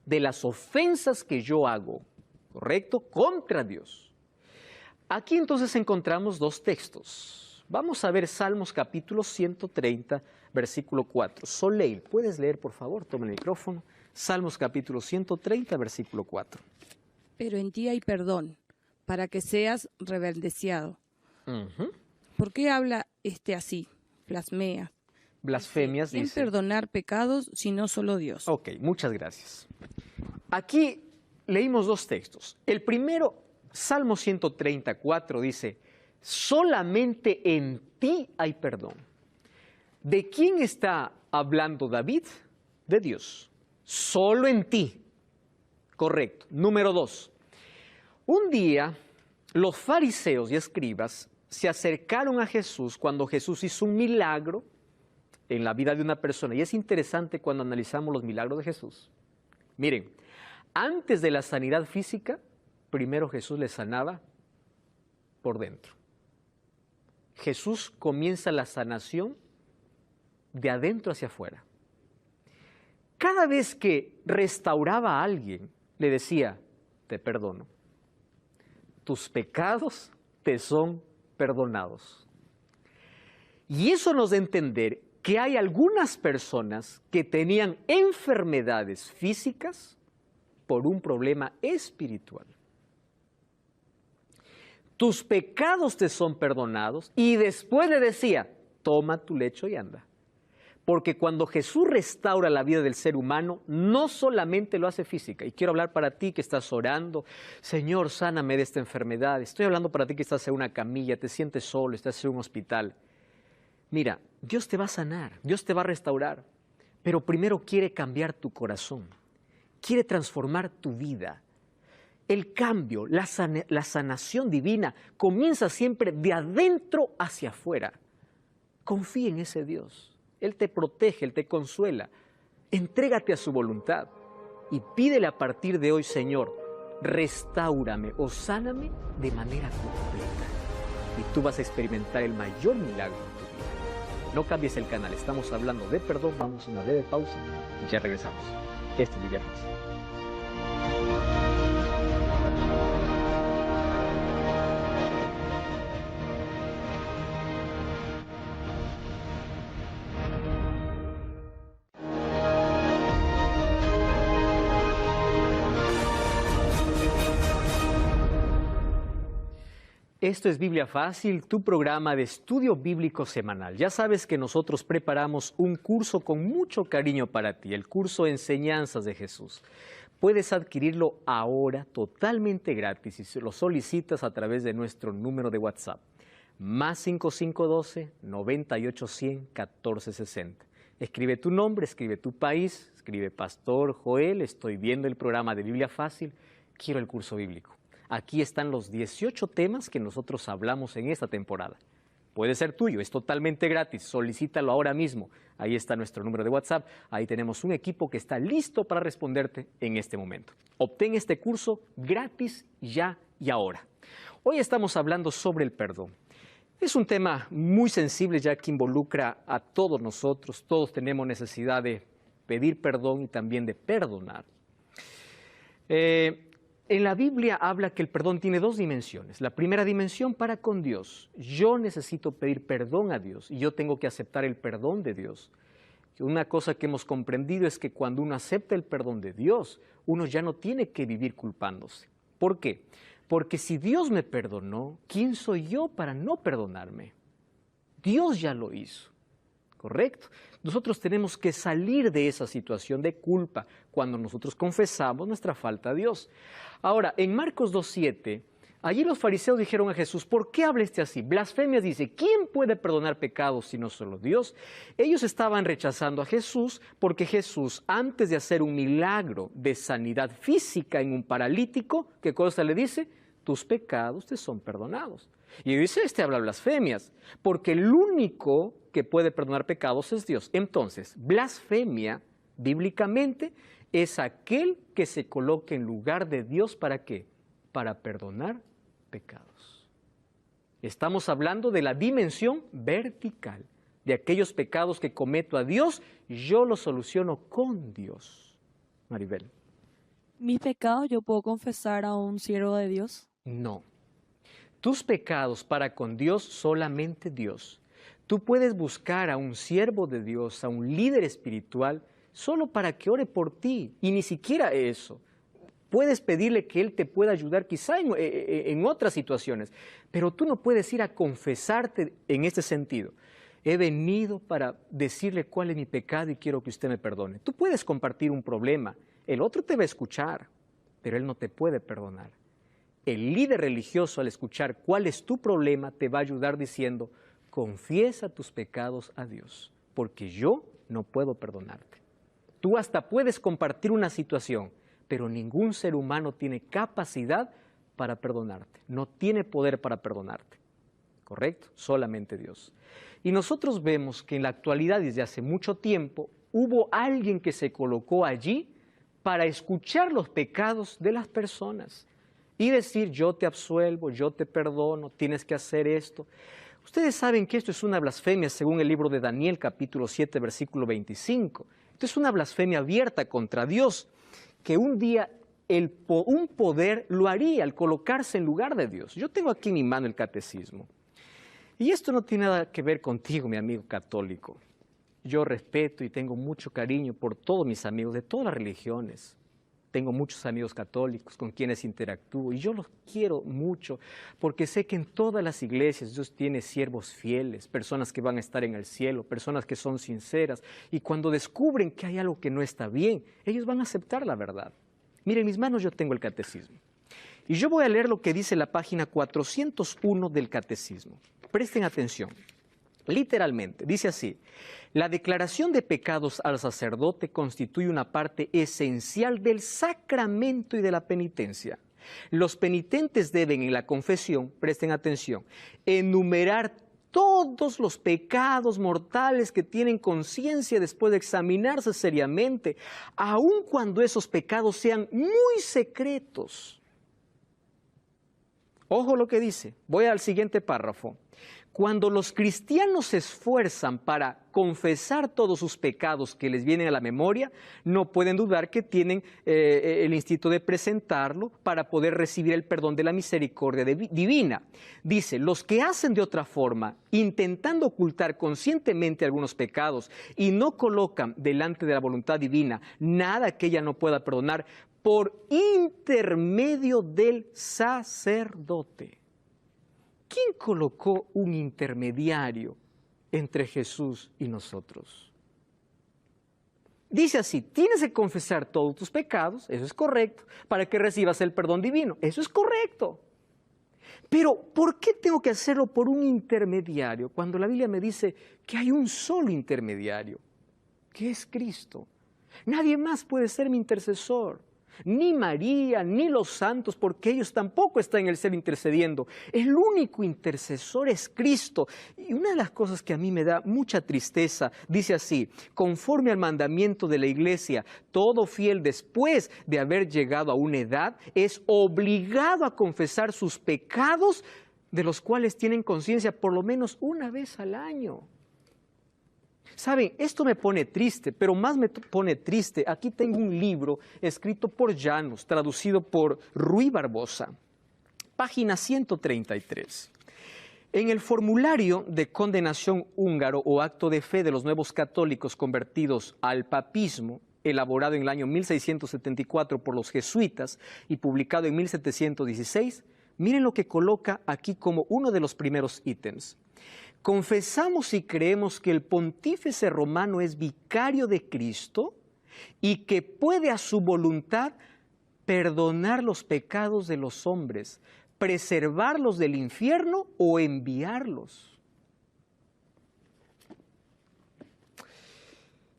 de las ofensas que yo hago, ¿correcto?, contra Dios. Aquí entonces encontramos 2 textos. Vamos a ver Salmos capítulo 130, versículo 4. Soleil, ¿puedes leer, por favor? Toma el micrófono. Salmos capítulo 130, versículo 4. Pero en ti hay perdón, para que seas rebeldeado. ¿Por qué habla así? Blasfemia. Blasfemias, ¿Quién dice. perdonar pecados sino solo Dios? Ok, muchas gracias. Aquí leímos 2 textos. El primero, Salmo 134, dice, solamente en ti hay perdón. ¿De quién está hablando David? De Dios. Solo en ti. Correcto. Número 2. Un día, los fariseos y escribas se acercaron a Jesús cuando Jesús hizo un milagro en la vida de una persona. Y es interesante cuando analizamos los milagros de Jesús. Miren, antes de la sanidad física, primero Jesús le sanaba por dentro. Jesús comienza la sanación de adentro hacia afuera. Cada vez que restauraba a alguien, le decía, te perdono. Tus pecados te son perdonados. Y eso nos da a entender que hay algunas personas que tenían enfermedades físicas por un problema espiritual. Tus pecados te son perdonados y después le decía, toma tu lecho y anda. Porque cuando Jesús restaura la vida del ser humano, no solamente lo hace física. Y quiero hablar para ti que estás orando, Señor, sáname de esta enfermedad. Estoy hablando para ti que estás en una camilla, te sientes solo, estás en un hospital. Mira, Dios te va a sanar, Dios te va a restaurar, pero primero quiere cambiar tu corazón, quiere transformar tu vida. El cambio, la sanación divina comienza siempre de adentro hacia afuera. Confía en ese Dios. Él te protege, Él te consuela. Entrégate a su voluntad y pídele a partir de hoy, Señor, restáurame o sáname de manera completa. Y tú vas a experimentar el mayor milagro en tu vida. No cambies el canal, estamos hablando de perdón. Vamos a una breve pausa y ya regresamos. Esto es Biblia Fácil. Esto es Biblia Fácil, tu programa de estudio bíblico semanal. Ya sabes que nosotros preparamos un curso con mucho cariño para ti, el curso Enseñanzas de Jesús. Puedes adquirirlo ahora totalmente gratis y si lo solicitas a través de nuestro número de WhatsApp, más 5512-9810-1460. Escribe tu nombre, escribe tu país, escribe Pastor Joel, estoy viendo el programa de Biblia Fácil, quiero el curso bíblico. Aquí están los 18 temas que nosotros hablamos en esta temporada. Puede ser tuyo, es totalmente gratis, solicítalo ahora mismo. Ahí está nuestro número de WhatsApp, ahí tenemos un equipo que está listo para responderte en este momento. Obtén este curso gratis ya y ahora. Hoy estamos hablando sobre el perdón. Es un tema muy sensible ya que involucra a todos nosotros, todos tenemos necesidad de pedir perdón y también de perdonar. En la Biblia habla que el perdón tiene dos dimensiones. La primera dimensión para con Dios. Yo necesito pedir perdón a Dios y yo tengo que aceptar el perdón de Dios. Una cosa que hemos comprendido es que cuando uno acepta el perdón de Dios, uno ya no tiene que vivir culpándose. ¿Por qué? Porque si Dios me perdonó, ¿quién soy yo para no perdonarme? Dios ya lo hizo. ¿Correcto? Nosotros tenemos que salir de esa situación de culpa cuando nosotros confesamos nuestra falta a Dios. Ahora, en Marcos 2:7, allí los fariseos dijeron a Jesús, ¿por qué hablaste así? Blasfemias dice, ¿quién puede perdonar pecados sino solo Dios? Ellos estaban rechazando a Jesús porque Jesús, antes de hacer un milagro de sanidad física en un paralítico, ¿qué cosa le dice? Tus pecados te son perdonados. Y dice, habla blasfemias, porque el único que puede perdonar pecados es Dios. Entonces, blasfemia, bíblicamente, es aquel que se coloque en lugar de Dios, ¿para qué? Para perdonar pecados. Estamos hablando de la dimensión vertical, de aquellos pecados que cometo a Dios, yo los soluciono con Dios. Maribel. ¿Mis pecados yo puedo confesar a un siervo de Dios? No. Tus pecados para con Dios, solamente Dios. Tú puedes buscar a un siervo de Dios, a un líder espiritual, solo para que ore por ti, y ni siquiera eso. Puedes pedirle que Él te pueda ayudar quizá en otras situaciones, pero tú no puedes ir a confesarte en este sentido. He venido para decirle cuál es mi pecado y quiero que usted me perdone. Tú puedes compartir un problema, el otro te va a escuchar, pero él no te puede perdonar. El líder religioso, al escuchar cuál es tu problema, te va a ayudar diciendo, confiesa tus pecados a Dios, porque yo no puedo perdonarte. Tú hasta puedes compartir una situación, pero ningún ser humano tiene capacidad para perdonarte, no tiene poder para perdonarte, ¿correcto? Solamente Dios. Y nosotros vemos que en la actualidad, desde hace mucho tiempo, hubo alguien que se colocó allí para escuchar los pecados de las personas y decir, yo te absuelvo, yo te perdono, tienes que hacer esto. Ustedes saben que esto es una blasfemia según el libro de Daniel, capítulo 7, versículo 25. Esto es una blasfemia abierta contra Dios, que un día un poder lo haría al colocarse en lugar de Dios. Yo tengo aquí en mi mano el catecismo. Y esto no tiene nada que ver contigo, mi amigo católico. Yo respeto y tengo mucho cariño por todos mis amigos de todas las religiones. Tengo muchos amigos católicos con quienes interactúo y yo los quiero mucho porque sé que en todas las iglesias Dios tiene siervos fieles, personas que van a estar en el cielo, personas que son sinceras y cuando descubren que hay algo que no está bien, ellos van a aceptar la verdad. Miren, en mis manos yo tengo el catecismo y yo voy a leer lo que dice la página 401 del catecismo. Presten atención. Literalmente, dice así, la declaración de pecados al sacerdote constituye una parte esencial del sacramento y de la penitencia. Los penitentes deben en la confesión, presten atención, enumerar todos los pecados mortales que tienen conciencia después de examinarse seriamente, aun cuando esos pecados sean muy secretos. Ojo lo que dice, voy al siguiente párrafo. Cuando los cristianos se esfuerzan para confesar todos sus pecados que les vienen a la memoria, no pueden dudar que tienen el instinto de presentarlo para poder recibir el perdón de la misericordia divina. Dice, los que hacen de otra forma, intentando ocultar conscientemente algunos pecados y no colocan delante de la voluntad divina nada que ella no pueda perdonar por intermedio del sacerdote. ¿Quién colocó un intermediario entre Jesús y nosotros? Dice así, tienes que confesar todos tus pecados, eso es correcto, para que recibas el perdón divino, eso es correcto. Pero, ¿por qué tengo que hacerlo por un intermediario cuando la Biblia me dice que hay un solo intermediario, que es Cristo? Nadie más puede ser mi intercesor. Ni María, ni los santos, porque ellos tampoco están en el cielo intercediendo. El único intercesor es Cristo. Y una de las cosas que a mí me da mucha tristeza, dice así, conforme al mandamiento de la Iglesia, todo fiel después de haber llegado a una edad es obligado a confesar sus pecados, de los cuales tienen conciencia por lo menos una vez al año. Saben, esto me pone triste, pero más me pone triste. Aquí tengo un libro escrito por Llanos, traducido por Ruy Barbosa, página 133. En el formulario de condenación húngaro o acto de fe de los nuevos católicos convertidos al papismo, elaborado en el año 1674 por los jesuitas y publicado en 1716, miren lo que coloca aquí como uno de los primeros ítems. Confesamos y creemos que el pontífice romano es vicario de Cristo y que puede a su voluntad perdonar los pecados de los hombres, preservarlos del infierno o enviarlos.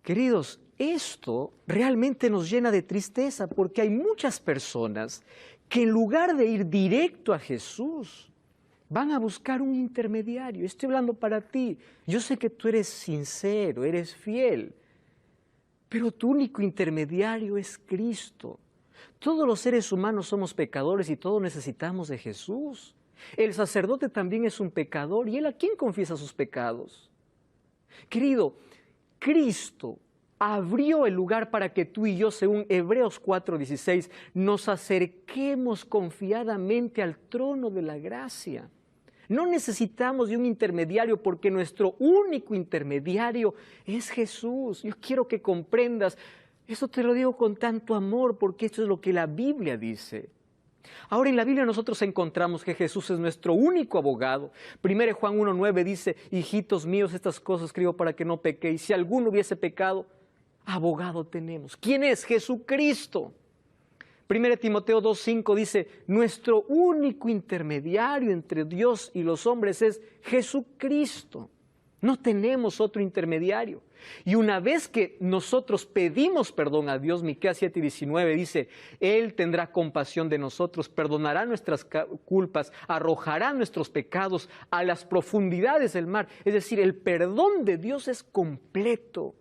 Queridos, esto realmente nos llena de tristeza porque hay muchas personas que en lugar de ir directo a Jesús, van a buscar un intermediario. Estoy hablando para ti. Yo sé que tú eres sincero, eres fiel, pero tu único intermediario es Cristo. Todos los seres humanos somos pecadores y todos necesitamos de Jesús. El sacerdote también es un pecador. ¿Y él a quién confiesa sus pecados? Querido, Cristo abrió el lugar para que tú y yo, según Hebreos 4:16, nos acerquemos confiadamente al trono de la gracia. No necesitamos de un intermediario porque nuestro único intermediario es Jesús. Yo quiero que comprendas, eso te lo digo con tanto amor porque esto es lo que la Biblia dice. Ahora en la Biblia nosotros encontramos que Jesús es nuestro único abogado. 1 Juan 1:9 dice, hijitos míos, estas cosas escribo para que no pequéis. Si alguno hubiese pecado, abogado tenemos. ¿Quién es? Jesucristo. 1 Timoteo 2:5 dice, nuestro único intermediario entre Dios y los hombres es Jesucristo. No tenemos otro intermediario. Y una vez que nosotros pedimos perdón a Dios, Miqueas 7:19 dice, Él tendrá compasión de nosotros, perdonará nuestras culpas, arrojará nuestros pecados a las profundidades del mar. Es decir, el perdón de Dios es completo.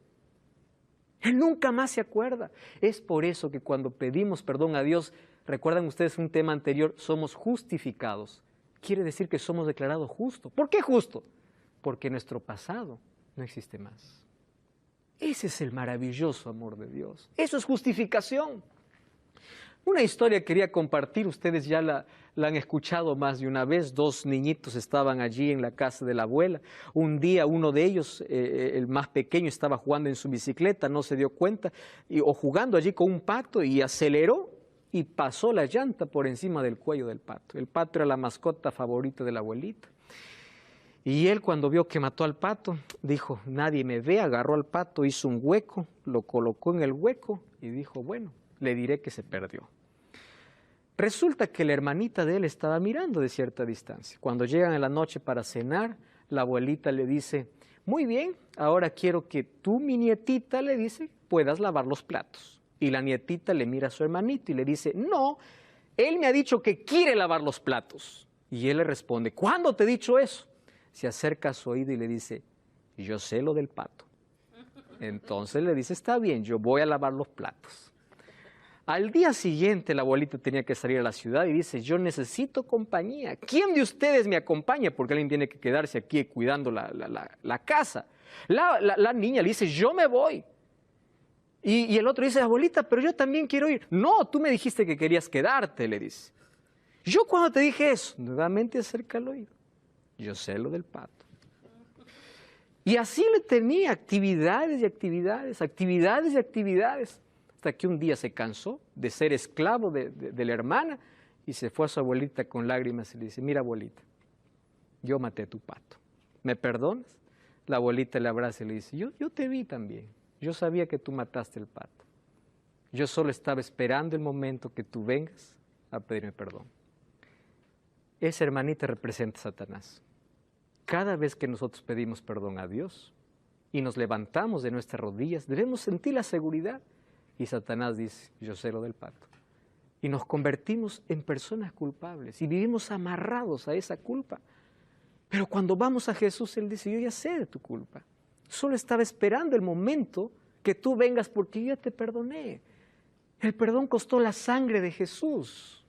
Él nunca más se acuerda. Es por eso que cuando pedimos perdón a Dios, recuerdan ustedes un tema anterior, somos justificados. Quiere decir que somos declarados justos. ¿Por qué justo? Porque nuestro pasado no existe más. Ese es el maravilloso amor de Dios. Eso es justificación. Una historia quería compartir, ustedes ya la han escuchado más de una vez. Dos niñitos estaban allí en la casa de la abuela. Un día uno de ellos, el más pequeño, estaba jugando en su bicicleta, no se dio cuenta, o jugando allí con un pato y aceleró y pasó la llanta por encima del cuello del pato. El pato era la mascota favorita de la abuelita. Y él cuando vio que mató al pato, dijo, nadie me ve, agarró al pato, hizo un hueco, lo colocó en el hueco y dijo, bueno, le diré que se perdió. Resulta que la hermanita de él estaba mirando de cierta distancia. Cuando llegan en la noche para cenar, la abuelita le dice, muy bien, ahora quiero que tú, mi nietita, le dice, puedas lavar los platos. Y la nietita le mira a su hermanito y le dice, no, Él me ha dicho que quiere lavar los platos. Y él le responde, ¿cuándo te he dicho eso? Se acerca a su oído y le dice, yo sé lo del pato. Entonces le dice, está bien, yo voy a lavar los platos. Al día siguiente la abuelita tenía que salir a la ciudad y dice, yo necesito compañía. ¿Quién de ustedes me acompaña? Porque alguien tiene que quedarse aquí cuidando la casa. La niña le dice, yo me voy. Y el otro dice, abuelita, pero yo también quiero ir. No, tú me dijiste que querías quedarte, le dice. Yo cuando te dije eso, nuevamente acerca al oído. Yo sé lo del pato. Y así le tenía actividades y actividades, actividades y actividades. Hasta que un día se cansó de ser esclavo de la hermana y se fue a su abuelita con lágrimas y le dice, mira abuelita, yo maté a tu pato, ¿me perdonas? La abuelita le abraza y le dice, yo te vi también, yo sabía que tú mataste el pato. Yo solo estaba esperando el momento que tú vengas a pedirme perdón. Esa hermanita representa a Satanás. Cada vez que nosotros pedimos perdón a Dios y nos levantamos de nuestras rodillas, debemos sentir la seguridad. Y Satanás dice, yo sé lo del pato. Y nos convertimos en personas culpables y vivimos amarrados a esa culpa. Pero cuando vamos a Jesús, Él dice, yo ya sé de tu culpa. Solo estaba esperando el momento que tú vengas porque yo ya te perdoné. El perdón costó la sangre de Jesús.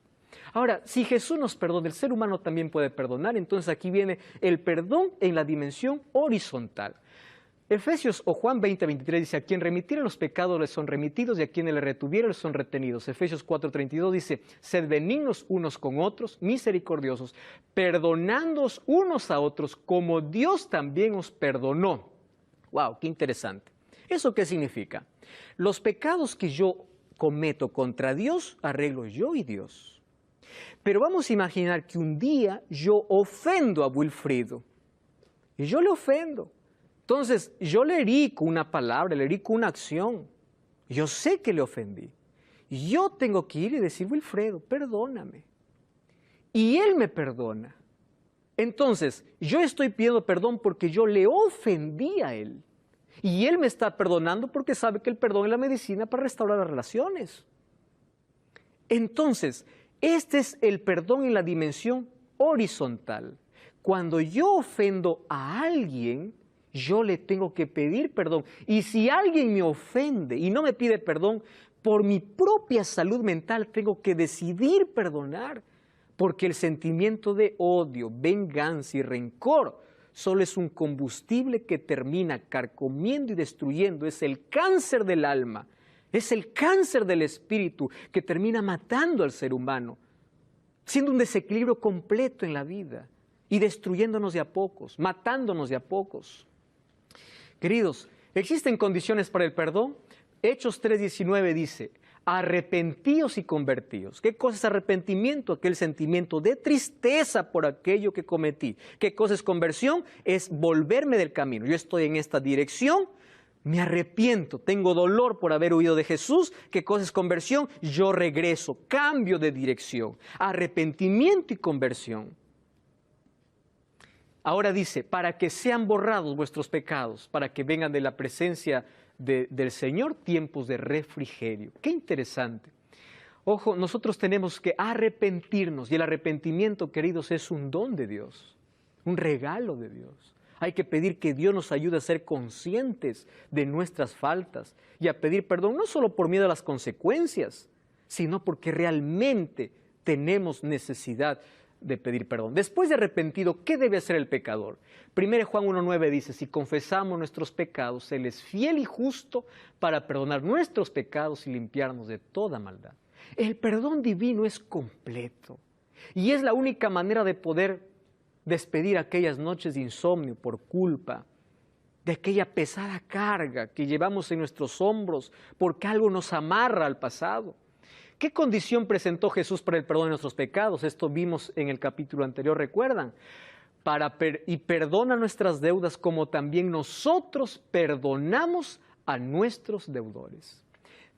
Ahora, si Jesús nos perdona, el ser humano también puede perdonar. Entonces aquí viene el perdón en la dimensión horizontal. Efesios o Juan 20:23 dice, a quien remitiere los pecados les son remitidos y a quienes le retuviere les son retenidos. Efesios 4:32 dice, sed benignos unos con otros, misericordiosos, perdonándoos unos a otros como Dios también os perdonó. ¡Wow! ¡Qué interesante! ¿Eso qué significa? Los pecados que yo cometo contra Dios, arreglo yo y Dios. Pero vamos a imaginar que un día yo ofendo a Wilfrido y yo le ofendo. Entonces, yo le herí con una palabra, le herí con una acción. Yo sé que le ofendí. Yo tengo que ir y decir, Wilfredo, perdóname. Y él me perdona. Entonces, yo estoy pidiendo perdón porque yo le ofendí a él. Y él me está perdonando porque sabe que el perdón es la medicina para restaurar las relaciones. Entonces, este es el perdón en la dimensión horizontal. Cuando yo ofendo a alguien, yo le tengo que pedir perdón. Y si alguien me ofende y no me pide perdón, por mi propia salud mental tengo que decidir perdonar. Porque el sentimiento de odio, venganza y rencor solo es un combustible que termina carcomiendo y destruyendo. Es el cáncer del alma, es el cáncer del espíritu que termina matando al ser humano, siendo un desequilibrio completo en la vida y destruyéndonos de a pocos, matándonos de a pocos. Queridos, ¿existen condiciones para el perdón? Hechos 3:19 dice, arrepentíos y convertíos. ¿Qué cosa es arrepentimiento? Aquel sentimiento de tristeza por aquello que cometí. ¿Qué cosa es conversión? Es volverme del camino. Yo estoy en esta dirección, me arrepiento, tengo dolor por haber huido de Jesús. ¿Qué cosa es conversión? Yo regreso, cambio de dirección. Arrepentimiento y conversión. Ahora dice, para que sean borrados vuestros pecados, para que vengan de la presencia del Señor tiempos de refrigerio. Qué interesante. Ojo, nosotros tenemos que arrepentirnos y el arrepentimiento, queridos, es un don de Dios, un regalo de Dios. Hay que pedir que Dios nos ayude a ser conscientes de nuestras faltas y a pedir perdón, no solo por miedo a las consecuencias, sino porque realmente tenemos necesidad de pedir perdón. Después de arrepentido, ¿qué debe hacer el pecador? 1 Juan 1:9 dice, si confesamos nuestros pecados, Él es fiel y justo para perdonar nuestros pecados y limpiarnos de toda maldad. El perdón divino es completo y es la única manera de poder despedir aquellas noches de insomnio por culpa, de aquella pesada carga que llevamos en nuestros hombros porque algo nos amarra al pasado. ¿Qué condición presentó Jesús para el perdón de nuestros pecados? Esto vimos en el capítulo anterior, ¿recuerdan? Y perdona nuestras deudas como también nosotros perdonamos a nuestros deudores.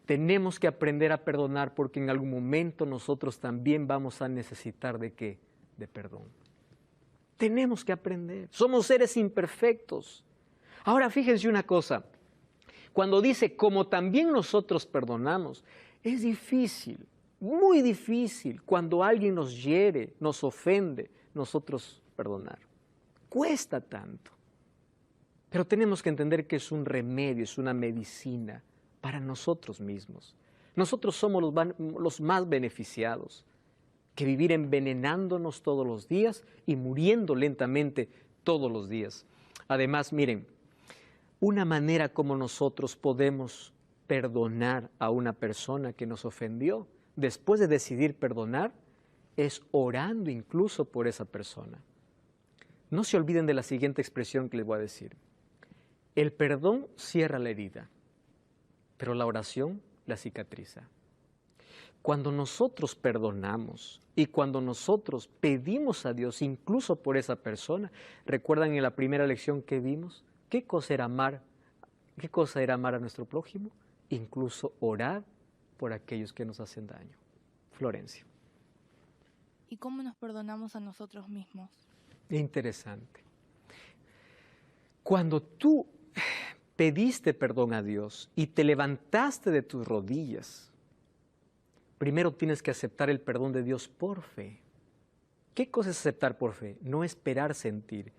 Tenemos que aprender a perdonar porque en algún momento nosotros también vamos a necesitar ¿de qué? De perdón. Tenemos que aprender. Somos seres imperfectos. Ahora fíjense una cosa. Cuando dice como también nosotros perdonamos, es difícil muy difícil cuando alguien nos hiere, nos ofende, nosotros perdonar. Cuesta tanto. Pero tenemos que entender que es un remedio, es una medicina para nosotros mismos. Nosotros somos los más beneficiados que vivir envenenándonos todos los días y muriendo lentamente todos los días. Además, miren, una manera como nosotros podemos perdonar a una persona que nos ofendió, después de decidir perdonar, es orando incluso por esa persona. No se olviden de la siguiente expresión que les voy a decir. El perdón cierra la herida, pero la oración la cicatriza. Cuando nosotros perdonamos y cuando nosotros pedimos a Dios incluso por esa persona, ¿recuerdan en la primera lección que vimos? ¿Qué cosa era amar? ¿Qué cosa era amar a nuestro prójimo? Incluso orar por aquellos que nos hacen daño. Florencia. ¿Y cómo nos perdonamos a nosotros mismos? Interesante. Cuando tú pediste perdón a Dios y te levantaste de tus rodillas, primero tienes que aceptar el perdón de Dios por fe. ¿Qué cosa es aceptar por fe? No esperar sentir.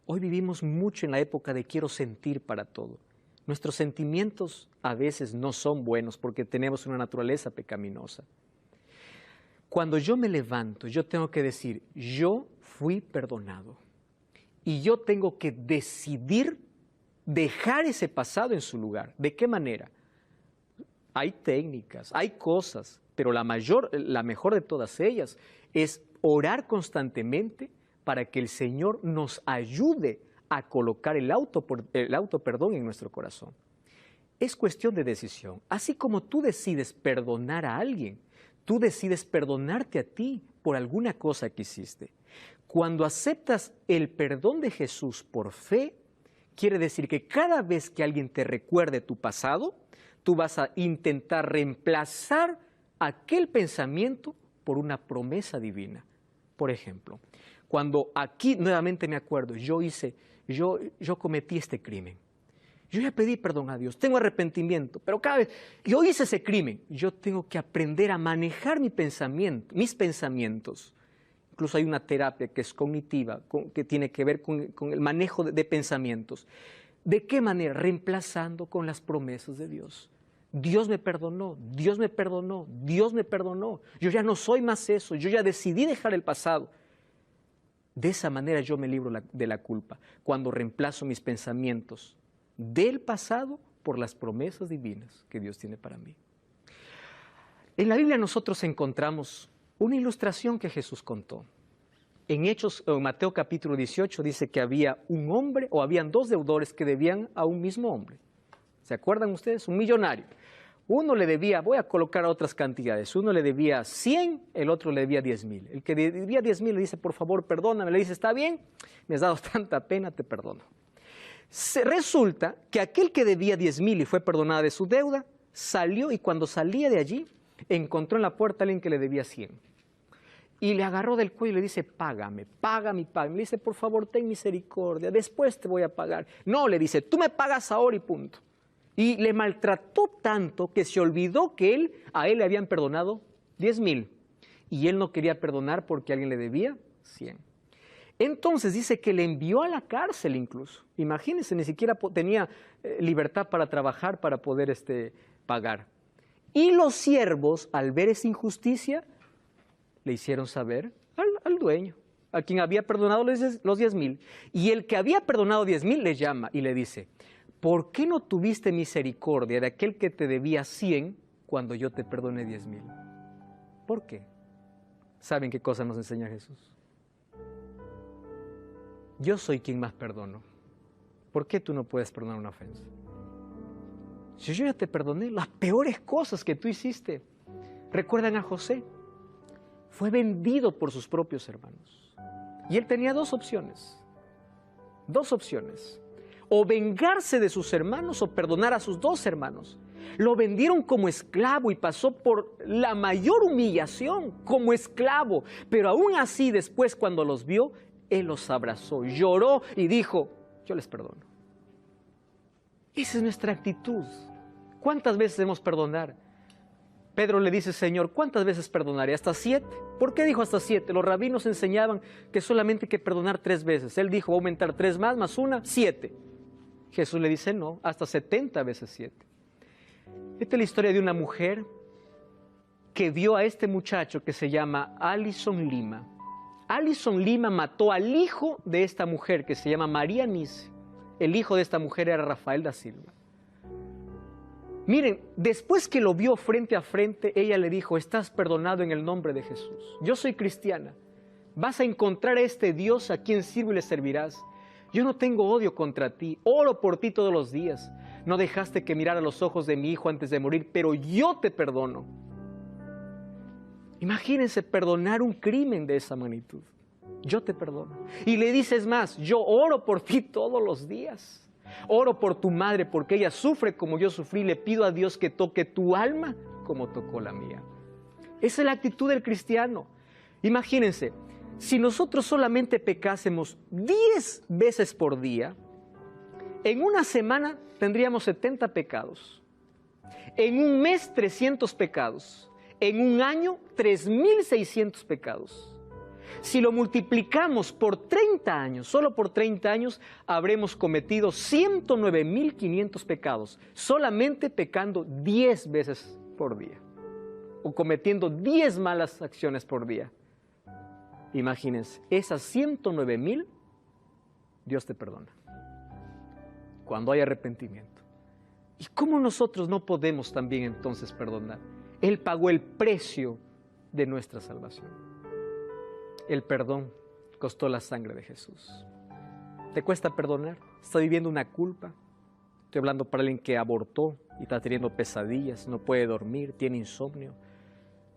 Hoy vivimos mucho en la época de quiero sentir para todo. Nuestros sentimientos a veces no son buenos porque tenemos una naturaleza pecaminosa. Cuando yo me levanto, yo tengo que decir, yo fui perdonado. Y yo tengo que decidir dejar ese pasado en su lugar. ¿De qué manera? Hay técnicas, hay cosas, pero la mejor de todas ellas es orar constantemente para que el Señor nos ayude a colocar el autoperdón en nuestro corazón. Es cuestión de decisión. Así como tú decides perdonar a alguien, tú decides perdonarte a ti por alguna cosa que hiciste. Cuando aceptas el perdón de Jesús por fe, quiere decir que cada vez que alguien te recuerde tu pasado, tú vas a intentar reemplazar aquel pensamiento por una promesa divina. Por ejemplo, cuando aquí nuevamente me acuerdo, yo cometí este crimen. Yo ya pedí perdón a Dios, tengo arrepentimiento, pero cada vez yo hice ese crimen, yo tengo que aprender a manejar mis pensamientos. Incluso hay una terapia que es cognitiva, que tiene que ver con el manejo de pensamientos. ¿De qué manera? Reemplazando con las promesas de Dios. Dios me perdonó, Dios me perdonó, Dios me perdonó. Yo ya no soy más eso, yo ya decidí dejar el pasado. De esa manera yo me libro de la culpa, cuando reemplazo mis pensamientos del pasado por las promesas divinas que Dios tiene para mí. En la Biblia nosotros encontramos una ilustración que Jesús contó. En Mateo capítulo 18 dice que había un hombre o habían dos deudores que debían a un mismo hombre. ¿Se acuerdan ustedes? Un millonario. Uno le debía, voy a colocar otras cantidades, uno le debía 100, el otro le debía 10,000. El que debía 10,000 le dice, por favor, perdóname. Le dice, está bien, me has dado tanta pena, te perdono. Resulta que aquel que debía 10,000 y fue perdonado de su deuda, salió y cuando salía de allí, encontró en la puerta a alguien que le debía 100. Y le agarró del cuello y le dice, págame. Le dice, por favor, ten misericordia, después te voy a pagar. No, le dice, tú me pagas ahora y punto. Y le maltrató tanto que se olvidó que a él le habían perdonado 10,000. Y él no quería perdonar porque alguien le debía 100. Entonces dice que le envió a la cárcel incluso. Imagínense, ni siquiera tenía libertad para trabajar, para poder pagar. Y los siervos, al ver esa injusticia, le hicieron saber al dueño, a quien había perdonado los 10,000. Y el que había perdonado 10,000 le llama y le dice, ¿por qué no tuviste misericordia de aquel que te debía 100 cuando yo te perdoné 10,000? ¿Por qué? ¿Saben qué cosa nos enseña Jesús? Yo soy quien más perdono. ¿Por qué tú no puedes perdonar una ofensa? Si yo ya te perdoné las peores cosas que tú hiciste. ¿Recuerdan a José? Fue vendido por sus propios hermanos. Y él tenía dos opciones. O vengarse de sus hermanos o perdonar a sus dos hermanos. Lo vendieron como esclavo y pasó por la mayor humillación como esclavo. Pero aún así, después cuando los vio, él los abrazó, lloró y dijo, yo les perdono. Esa es nuestra actitud. ¿Cuántas veces debemos perdonar? Pedro le dice, Señor, ¿cuántas veces perdonaré? ¿Hasta 7? ¿Por qué dijo hasta 7? Los rabinos enseñaban que solamente hay que perdonar 3 veces. Él dijo, va a aumentar 3 más 1, 7. Jesús le dice, no, hasta 70 veces 7. Esta es la historia de una mujer que vio a este muchacho que se llama Alison Lima. Alison Lima mató al hijo de esta mujer que se llama María Nice. El hijo de esta mujer era Rafael da Silva. Miren, después que lo vio frente a frente, ella le dijo, estás perdonado en el nombre de Jesús. Yo soy cristiana. Vas a encontrar a este Dios a quien sirvo y le servirás. Yo no tengo odio contra ti, oro por ti todos los días. No dejaste que mirara los ojos de mi hijo antes de morir, pero yo te perdono. Imagínense perdonar un crimen de esa magnitud. Yo te perdono. Y le dices más, yo oro por ti todos los días. Oro por tu madre porque ella sufre como yo sufrí. Le pido a Dios que toque tu alma como tocó la mía. Esa es la actitud del cristiano. Imagínense, si nosotros solamente pecásemos 10 veces por día, en una semana tendríamos 70 pecados. En un mes 300 pecados. En un año 3.600 pecados. Si lo multiplicamos por 30 años, solo por 30 años, habremos cometido 109.500 pecados, solamente pecando 10 veces por día, o cometiendo 10 malas acciones por día. Imagínense, esas 109.000, Dios te perdona, cuando hay arrepentimiento. ¿Y cómo nosotros no podemos también entonces perdonar? Él pagó el precio de nuestra salvación. El perdón costó la sangre de Jesús. ¿Te cuesta perdonar? ¿Estás viviendo una culpa? Estoy hablando para alguien que abortó y está teniendo pesadillas, no puede dormir, tiene insomnio.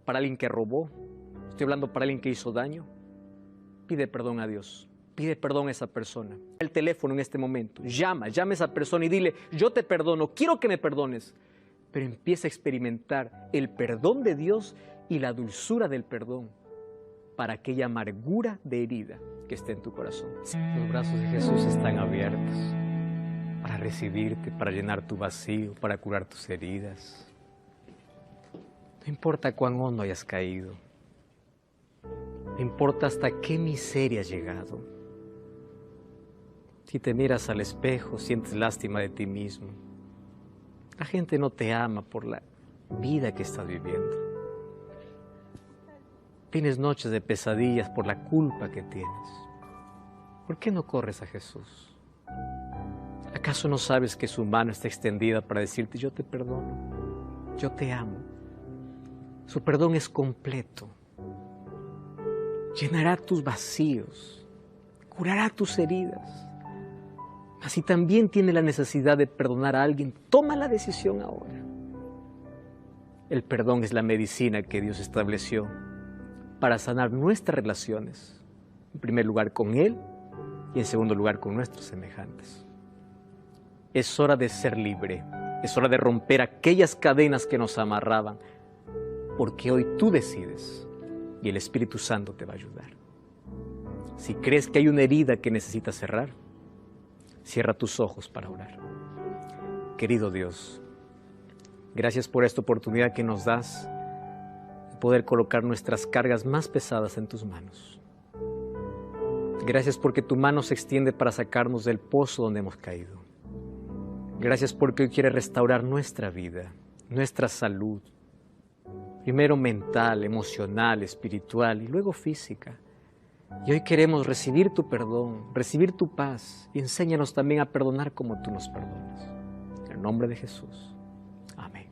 Para alguien que robó. Estoy hablando para alguien que hizo daño. Pide perdón a Dios. Pide perdón a esa persona. El teléfono en este momento. Llama a esa persona y dile, yo te perdono, quiero que me perdones. Pero empieza a experimentar el perdón de Dios y la dulzura del perdón para aquella amargura de herida que esté en tu corazón. Los brazos de Jesús están abiertos para recibirte, para llenar tu vacío, para curar tus heridas. No importa cuán hondo hayas caído, no importa hasta qué miseria has llegado. Si te miras al espejo, sientes lástima de ti mismo. La gente no te ama por la vida que estás viviendo. Tienes noches de pesadillas por la culpa que tienes. ¿Por qué no corres a Jesús? ¿Acaso no sabes que su mano está extendida para decirte, yo te perdono, yo te amo? Su perdón es completo. Llenará tus vacíos, curará tus heridas. Así también tiene la necesidad de perdonar a alguien. Toma la decisión ahora. El perdón es la medicina que Dios estableció para sanar nuestras relaciones, en primer lugar con Él y en segundo lugar con nuestros semejantes. Es hora de ser libre, es hora de romper aquellas cadenas que nos amarraban, porque hoy tú decides y el Espíritu Santo te va a ayudar. Si crees que hay una herida que necesitas cerrar, cierra tus ojos para orar. Querido Dios, gracias por esta oportunidad que nos das poder colocar nuestras cargas más pesadas en tus manos. Gracias porque tu mano se extiende para sacarnos del pozo donde hemos caído. Gracias porque hoy quieres restaurar nuestra vida, nuestra salud, primero mental, emocional, espiritual y luego física. Y hoy queremos recibir tu perdón, recibir tu paz y enséñanos también a perdonar como tú nos perdonas. En el nombre de Jesús. Amén.